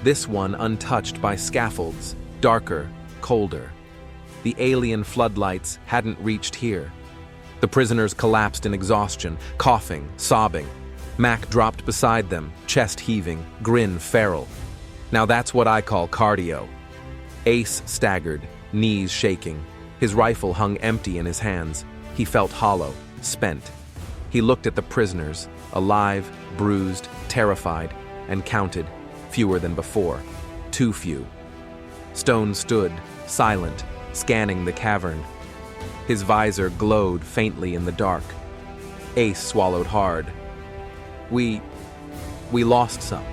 this one untouched by scaffolds, darker, colder. The alien floodlights hadn't reached here. The prisoners collapsed in exhaustion, coughing, sobbing. Mac dropped beside them, chest heaving, grin feral. "Now that's what I call cardio." Ace staggered, knees shaking. His rifle hung empty in his hands. He felt hollow, spent. He looked at the prisoners, alive, bruised, terrified, and counted, fewer than before. Too few. Stone stood, silent, scanning the cavern. His visor glowed faintly in the dark. Ace swallowed hard. We lost some."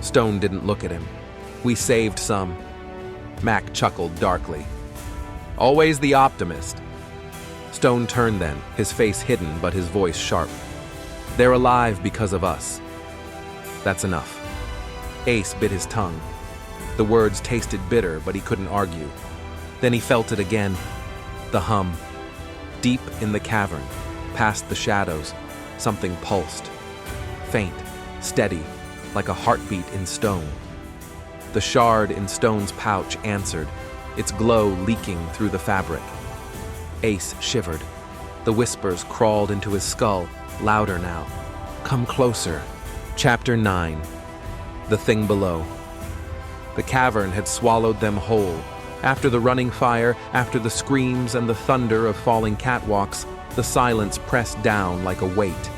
Stone didn't look at him. "We saved some." Mac chuckled darkly. "Always the optimist." Stone turned then, his face hidden but his voice sharp. "They're alive because of us. That's enough." Ace bit his tongue. The words tasted bitter, but he couldn't argue. Then he felt it again. The hum. Deep in the cavern, past the shadows, something pulsed. Faint, steady, like a heartbeat in stone. The shard in Stone's pouch answered, its glow leaking through the fabric. Ace shivered. The whispers crawled into his skull, louder now. "Come closer." Chapter 9. The Thing Below. The cavern had swallowed them whole. After the running fire, after the screams and the thunder of falling catwalks, the silence pressed down like a weight.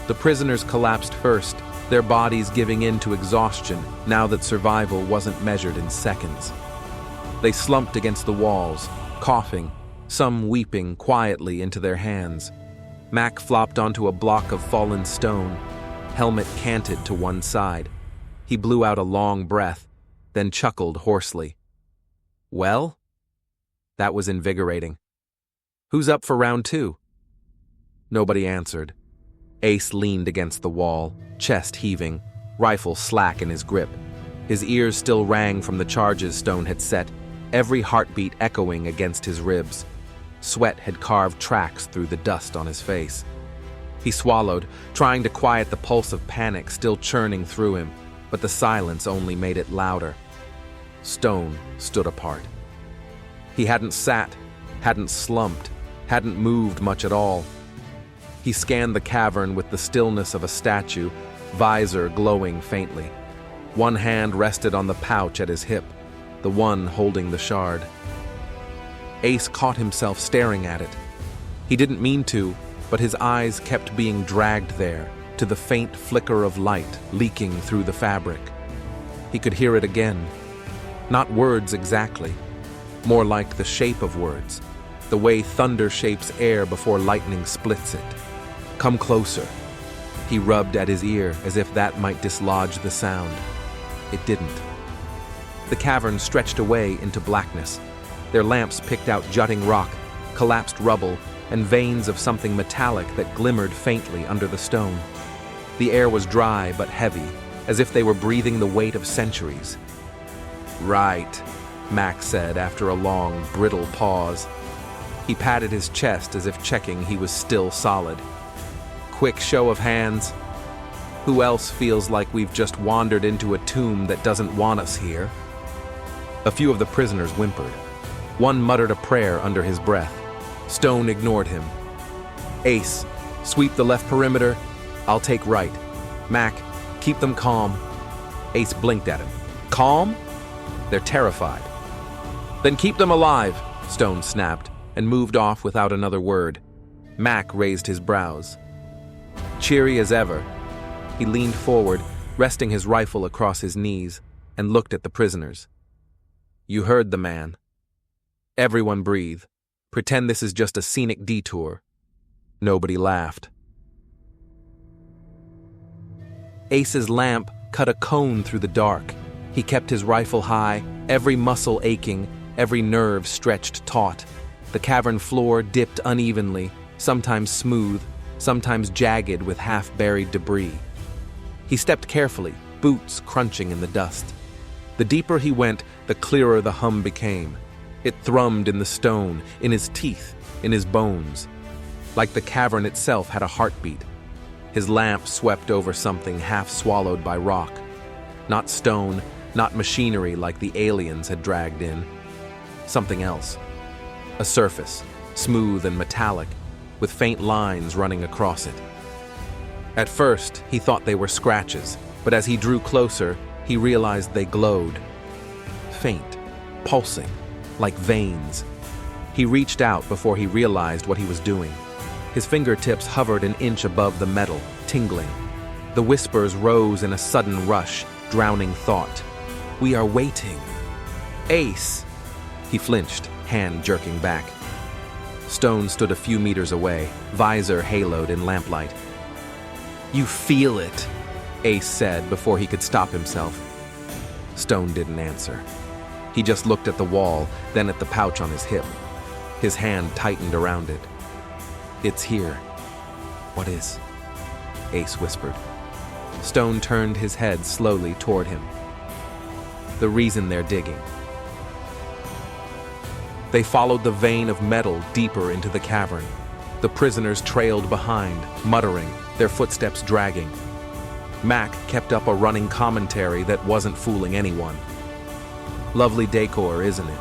The prisoners collapsed first, their bodies giving in to exhaustion now that survival wasn't measured in seconds. They slumped against the walls, coughing, some weeping quietly into their hands. Mac flopped onto a block of fallen stone, helmet canted to one side. He blew out a long breath, then chuckled hoarsely. Well? That was invigorating. Who's up for round 2? Nobody answered. Ace leaned against the wall, chest heaving, rifle slack in his grip. His ears still rang from the charges Stone had set, every heartbeat echoing against his ribs. Sweat had carved tracks through the dust on his face. He swallowed, trying to quiet the pulse of panic still churning through him, but the silence only made it louder. Stone stood apart. He hadn't sat, hadn't slumped, hadn't moved much at all. He scanned the cavern with the stillness of a statue, visor glowing faintly. One hand rested on the pouch at his hip, the one holding the shard. Ace caught himself staring at it. He didn't mean to, but his eyes kept being dragged there, to the faint flicker of light leaking through the fabric. He could hear it again. Not words exactly, more like the shape of words, the way thunder shapes air before lightning splits it. Come closer. He rubbed at his ear as if that might dislodge the sound. It didn't. The cavern stretched away into blackness. Their lamps picked out jutting rock, collapsed rubble, and veins of something metallic that glimmered faintly under the stone. The air was dry but heavy, as if they were breathing the weight of centuries. Right, Mac said after a long, brittle pause. He patted his chest as if checking he was still solid. Quick show of hands. Who else feels like we've just wandered into a tomb that doesn't want us here? A few of the prisoners whimpered. One muttered a prayer under his breath. Stone ignored him. Ace, sweep the left perimeter. I'll take right. Mac, keep them calm. Ace blinked at him. Calm? They're terrified. Then keep them alive, Stone snapped, and moved off without another word. Mac raised his brows. Cheery as ever, he leaned forward, resting his rifle across his knees, and looked at the prisoners. You heard the man. Everyone breathe. Pretend this is just a scenic detour. Nobody laughed. Ace's lamp cut a cone through the dark. He kept his rifle high, every muscle aching, every nerve stretched taut. The cavern floor dipped unevenly, sometimes smooth, sometimes jagged with half-buried debris. He stepped carefully, boots crunching in the dust. The deeper he went, the clearer the hum became. It thrummed in the stone, in his teeth, in his bones. Like the cavern itself had a heartbeat. His lamp swept over something half swallowed by rock. Not stone, not machinery like the aliens had dragged in. Something else. A surface, smooth and metallic, with faint lines running across it. At first, he thought they were scratches, but as he drew closer, he realized they glowed. Faint, pulsing, like veins. He reached out before he realized what he was doing. His fingertips hovered an inch above the metal, tingling. The whispers rose in a sudden rush, drowning thought. We are waiting. Ace! He flinched, hand jerking back. Stone stood a few meters away, visor haloed in lamplight. You feel it, Ace said before he could stop himself. Stone didn't answer. He just looked at the wall, then at the pouch on his hip. His hand tightened around it. It's here. What is? Ace whispered. Stone turned his head slowly toward him. The reason they're digging. They followed the vein of metal deeper into the cavern. The prisoners trailed behind, muttering, their footsteps dragging. Mac kept up a running commentary that wasn't fooling anyone. Lovely decor, isn't it?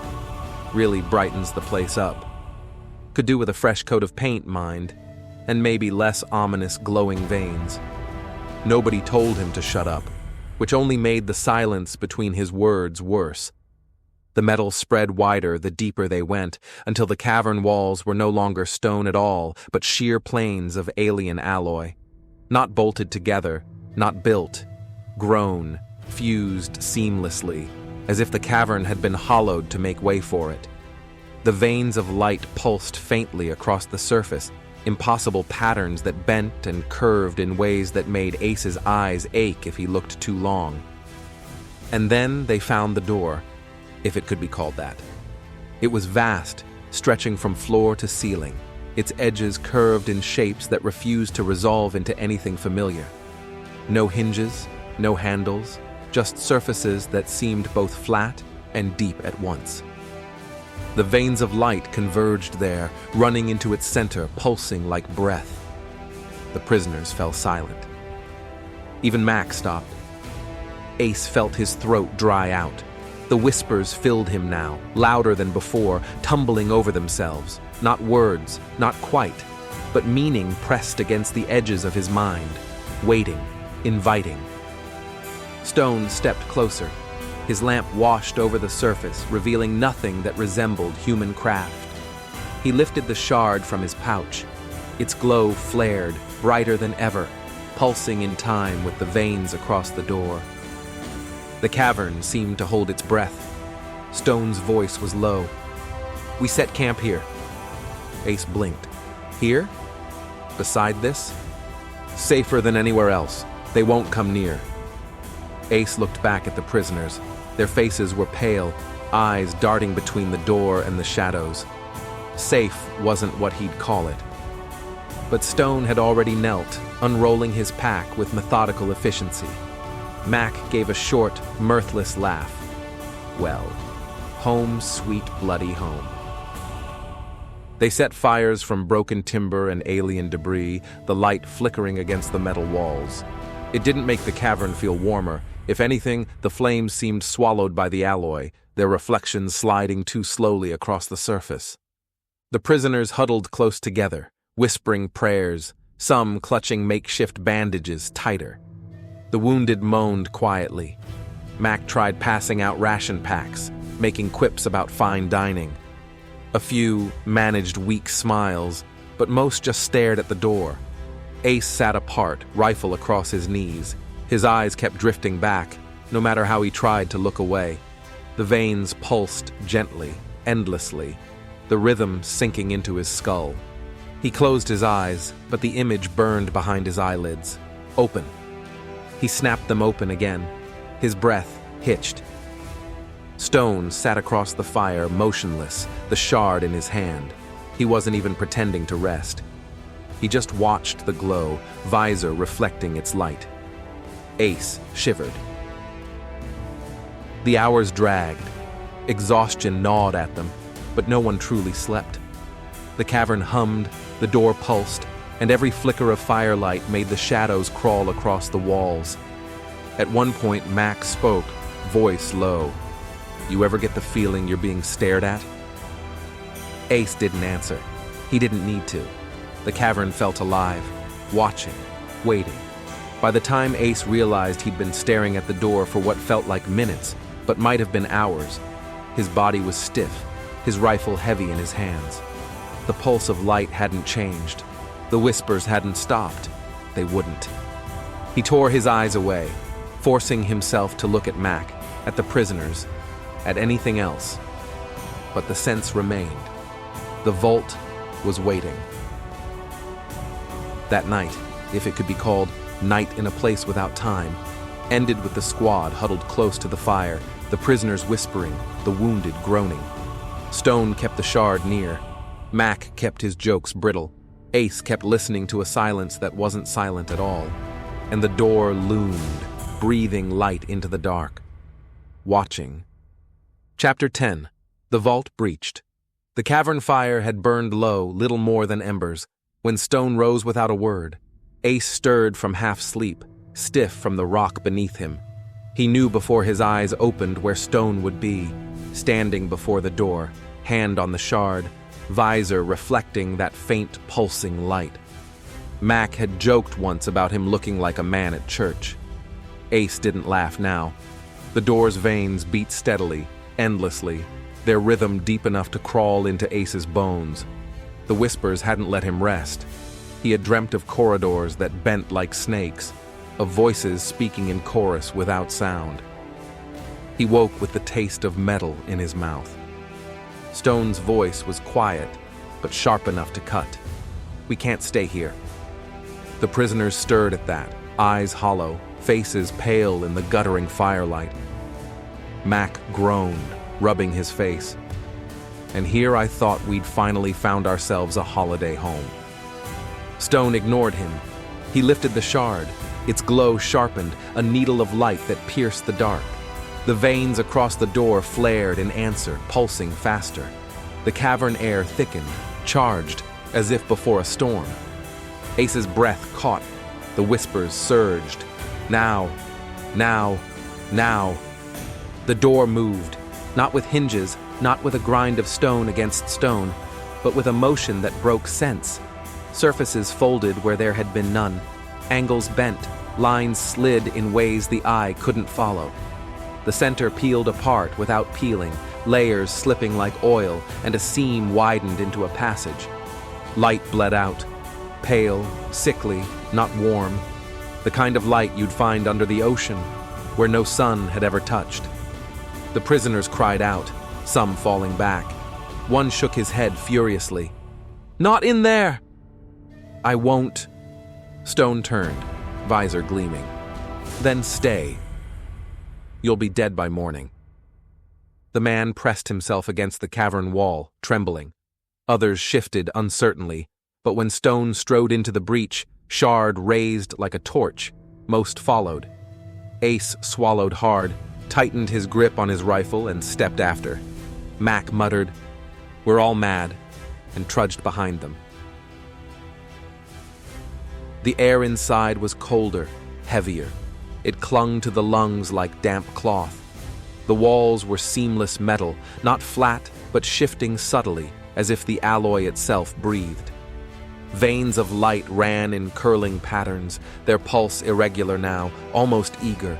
Really brightens the place up. Could do with a fresh coat of paint, mind, and maybe less ominous glowing veins. Nobody told him to shut up, which only made the silence between his words worse. The metal spread wider the deeper they went, until the cavern walls were no longer stone at all, but sheer planes of alien alloy. Not bolted together, not built, grown, fused seamlessly, as if the cavern had been hollowed to make way for it. The veins of light pulsed faintly across the surface, impossible patterns that bent and curved in ways that made Ace's eyes ache if he looked too long. And then they found the door, if it could be called that. It was vast, stretching from floor to ceiling, its edges curved in shapes that refused to resolve into anything familiar. No hinges, no handles, just surfaces that seemed both flat and deep at once. The veins of light converged there, running into its center, pulsing like breath. The prisoners fell silent. Even Mac stopped. Ace felt his throat dry out. The whispers filled him now, louder than before, tumbling over themselves. Not words, not quite, but meaning pressed against the edges of his mind, waiting, inviting. Stone stepped closer. His lamp washed over the surface, revealing nothing that resembled human craft. He lifted the shard from his pouch. Its glow flared, brighter than ever, pulsing in time with the veins across the door. The cavern seemed to hold its breath. Stone's voice was low. "We set camp here." Ace blinked. "Here? Beside this? Safer than anywhere else. They won't come near." Ace looked back at the prisoners. Their faces were pale, eyes darting between the door and the shadows. Safe wasn't what he'd call it. But Stone had already knelt, unrolling his pack with methodical efficiency. Mac gave a short, mirthless laugh. Well, home sweet bloody home. They set fires from broken timber and alien debris, the light flickering against the metal walls. It didn't make the cavern feel warmer. If anything, the flames seemed swallowed by the alloy, their reflections sliding too slowly across the surface. The prisoners huddled close together, whispering prayers, some clutching makeshift bandages tighter. The wounded moaned quietly. Mac tried passing out ration packs, making quips about fine dining. A few managed weak smiles, but most just stared at the door. Ace sat apart, rifle across his knees. His eyes kept drifting back, no matter how he tried to look away. The veins pulsed gently, endlessly, the rhythm sinking into his skull. He closed his eyes, but the image burned behind his eyelids. Open. He snapped them open again. His breath hitched. Stone sat across the fire, motionless, the shard in his hand. He wasn't even pretending to rest. He just watched the glow, visor reflecting its light. Ace shivered. The hours dragged. Exhaustion gnawed at them, but no one truly slept. The cavern hummed, the door pulsed, and every flicker of firelight made the shadows crawl across the walls. At one point, Mac spoke, voice low. "You ever get the feeling you're being stared at?" Ace didn't answer. He didn't need to. The cavern felt alive, watching, waiting. By the time Ace realized he'd been staring at the door for what felt like minutes, but might have been hours, his body was stiff, his rifle heavy in his hands. The pulse of light hadn't changed. The whispers hadn't stopped. They wouldn't. He tore his eyes away, forcing himself to look at Mac, at the prisoners, at anything else. But the sense remained. The vault was waiting. That night, if it could be called night in a place without time, ended with the squad huddled close to the fire, the prisoners whispering, the wounded groaning. Stone kept the shard near. Mac kept his jokes brittle. Ace kept listening to a silence that wasn't silent at all. And the door loomed, breathing light into the dark. Watching. Chapter 10. The vault breached. The cavern fire had burned low, little more than embers, when Stone rose without a word. Ace stirred from half-sleep, stiff from the rock beneath him. He knew before his eyes opened where Stone would be, standing before the door, hand on the shard, visor reflecting that faint, pulsing light. Mac had joked once about him looking like a man at church. Ace didn't laugh now. The door's veins beat steadily, endlessly, their rhythm deep enough to crawl into Ace's bones. The whispers hadn't let him rest. He had dreamt of corridors that bent like snakes, of voices speaking in chorus without sound. He woke with the taste of metal in his mouth. Stone's voice was quiet, but sharp enough to cut. "We can't stay here." The prisoners stirred at that, eyes hollow, faces pale in the guttering firelight. Mac groaned, rubbing his face. "And here I thought we'd finally found ourselves a holiday home." Stone ignored him. He lifted the shard. Its glow sharpened, a needle of light that pierced the dark. The veins across the door flared in answer, pulsing faster. The cavern air thickened, charged, as if before a storm. Ace's breath caught. The whispers surged. "Now, now, now." The door moved, not with hinges, not with a grind of stone against stone, but with a motion that broke sense. Surfaces folded where there had been none. Angles bent, lines slid in ways the eye couldn't follow. The center peeled apart without peeling, layers slipping like oil, and a seam widened into a passage. Light bled out, pale, sickly, not warm, the kind of light you'd find under the ocean, where no sun had ever touched. The prisoners cried out, some falling back. One shook his head furiously. "Not in there!" "I won't." Stone turned, visor gleaming. "Then stay. You'll be dead by morning." The man pressed himself against the cavern wall, trembling. Others shifted uncertainly, but when Stone strode into the breach, shard raised like a torch, most followed. Ace swallowed hard, tightened his grip on his rifle, and stepped after. Mac muttered, "We're all mad," and trudged behind them. The air inside was colder, heavier. It clung to the lungs like damp cloth. The walls were seamless metal, not flat, but shifting subtly, as if the alloy itself breathed. Veins of light ran in curling patterns, their pulse irregular now, almost eager.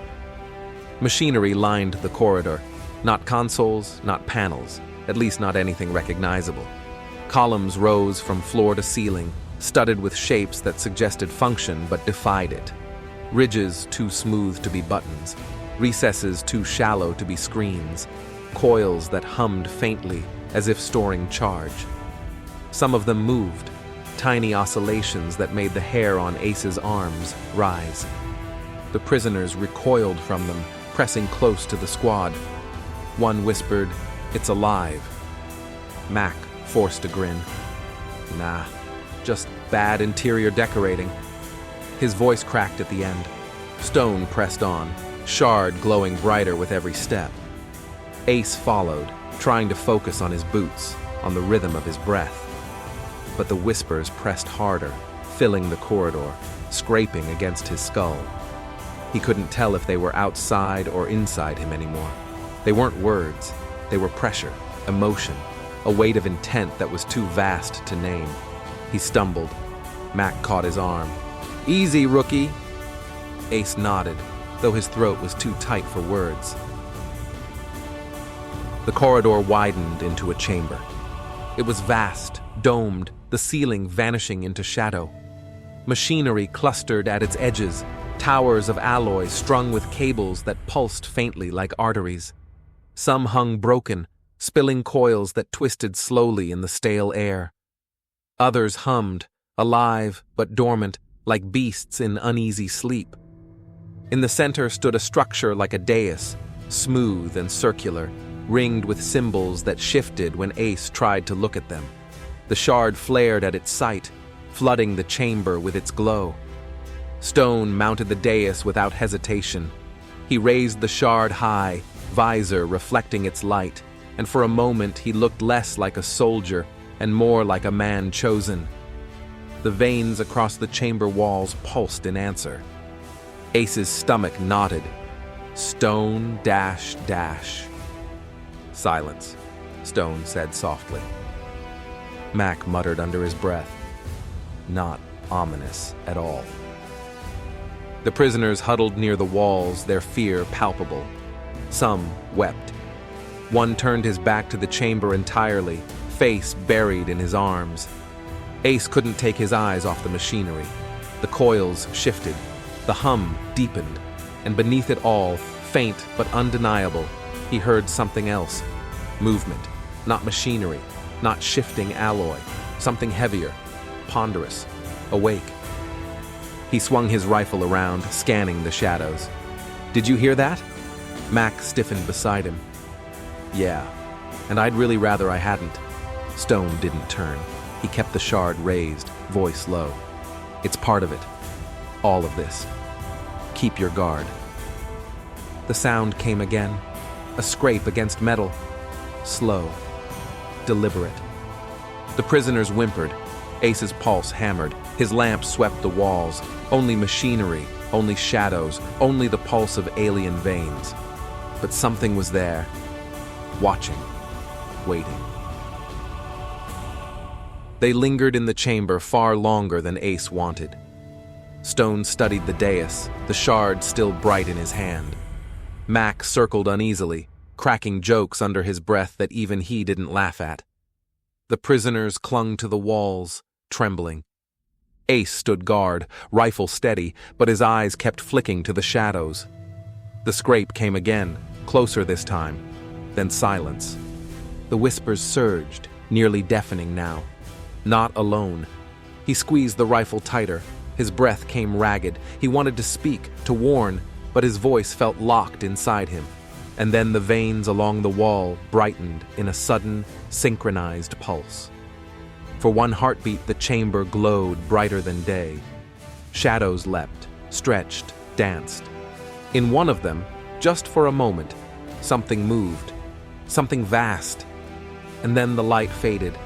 Machinery lined the corridor. Not consoles, not panels, at least not anything recognizable. Columns rose from floor to ceiling, studded with shapes that suggested function but defied it. Ridges too smooth to be buttons, recesses too shallow to be screens, coils that hummed faintly as if storing charge. Some of them moved, tiny oscillations that made the hair on Ace's arms rise. The prisoners recoiled from them, pressing close to the squad. One whispered, "It's alive." Mac forced a grin. "Nah, just bad interior decorating." His voice cracked at the end. Stone pressed on, shard glowing brighter with every step. Ace followed, trying to focus on his boots, on the rhythm of his breath. But the whispers pressed harder, filling the corridor, scraping against his skull. He couldn't tell if they were outside or inside him anymore. They weren't words, they were pressure, emotion, a weight of intent that was too vast to name. He stumbled. Mac caught his arm. "Easy, rookie." Ace nodded, though his throat was too tight for words. The corridor widened into a chamber. It was vast, domed, the ceiling vanishing into shadow. Machinery clustered at its edges, towers of alloy strung with cables that pulsed faintly like arteries. Some hung broken, spilling coils that twisted slowly in the stale air. Others hummed, alive but dormant, like beasts in uneasy sleep. In the center stood a structure like a dais, smooth and circular, ringed with symbols that shifted when Ace tried to look at them. The shard flared at its sight, flooding the chamber with its glow. Stone mounted the dais without hesitation. He raised the shard high, visor reflecting its light, and for a moment he looked less like a soldier and more like a man chosen. The veins across the chamber walls pulsed in answer. Ace's stomach knotted. Stone dash dash. "Silence," Stone said softly. Mac muttered under his breath. Not ominous at all. The prisoners huddled near the walls, their fear palpable. Some wept. One turned his back to the chamber entirely, face buried in his arms. Ace couldn't take his eyes off the machinery. The coils shifted, the hum deepened, and beneath it all, faint but undeniable, he heard something else. Movement, Not machinery, not shifting alloy. Something heavier, ponderous, awake. He swung his rifle around, scanning the shadows. "Did you hear that?" Mac stiffened beside him. "Yeah, and I'd really rather I hadn't." Stone didn't turn. He kept the shard raised, voice low. "It's part of it. All of this. Keep your guard." The sound came again, a scrape against metal. Slow, deliberate. The prisoners whimpered. Ace's pulse hammered. His lamp swept the walls. Only machinery, only shadows, only the pulse of alien veins. But something was there, watching, waiting. They lingered in the chamber far longer than Ace wanted. Stone studied the dais, the shard still bright in his hand. Mac circled uneasily, cracking jokes under his breath that even he didn't laugh at. The prisoners clung to the walls, trembling. Ace stood guard, rifle steady, but his eyes kept flicking to the shadows. The scrape came again, closer this time, then silence. The whispers surged, nearly deafening now. Not alone. He squeezed the rifle tighter. His breath came ragged. He wanted to speak, to warn, but his voice felt locked inside him. And then the veins along the wall brightened in a sudden, synchronized pulse. For one heartbeat, the chamber glowed brighter than day. Shadows leapt, stretched, danced. In one of them, just for a moment, something moved, something vast. And then the light faded,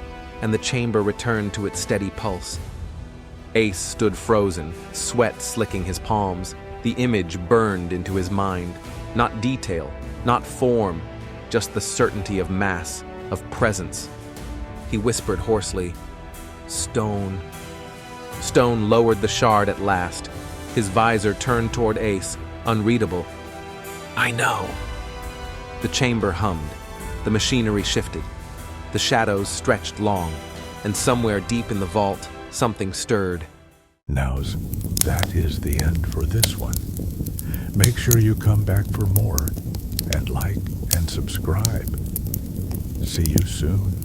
and the chamber returned to its steady pulse. Ace stood frozen, sweat slicking his palms. The image burned into his mind. Not detail, not form, just the certainty of mass, of presence. He whispered hoarsely, "Stone." Stone lowered the shard at last. His visor turned toward Ace, unreadable. "I know." The chamber hummed. The machinery shifted. The shadows stretched long, and somewhere deep in the vault, something stirred. That is the end for this one. Make sure you come back for more, and like and subscribe. See you soon.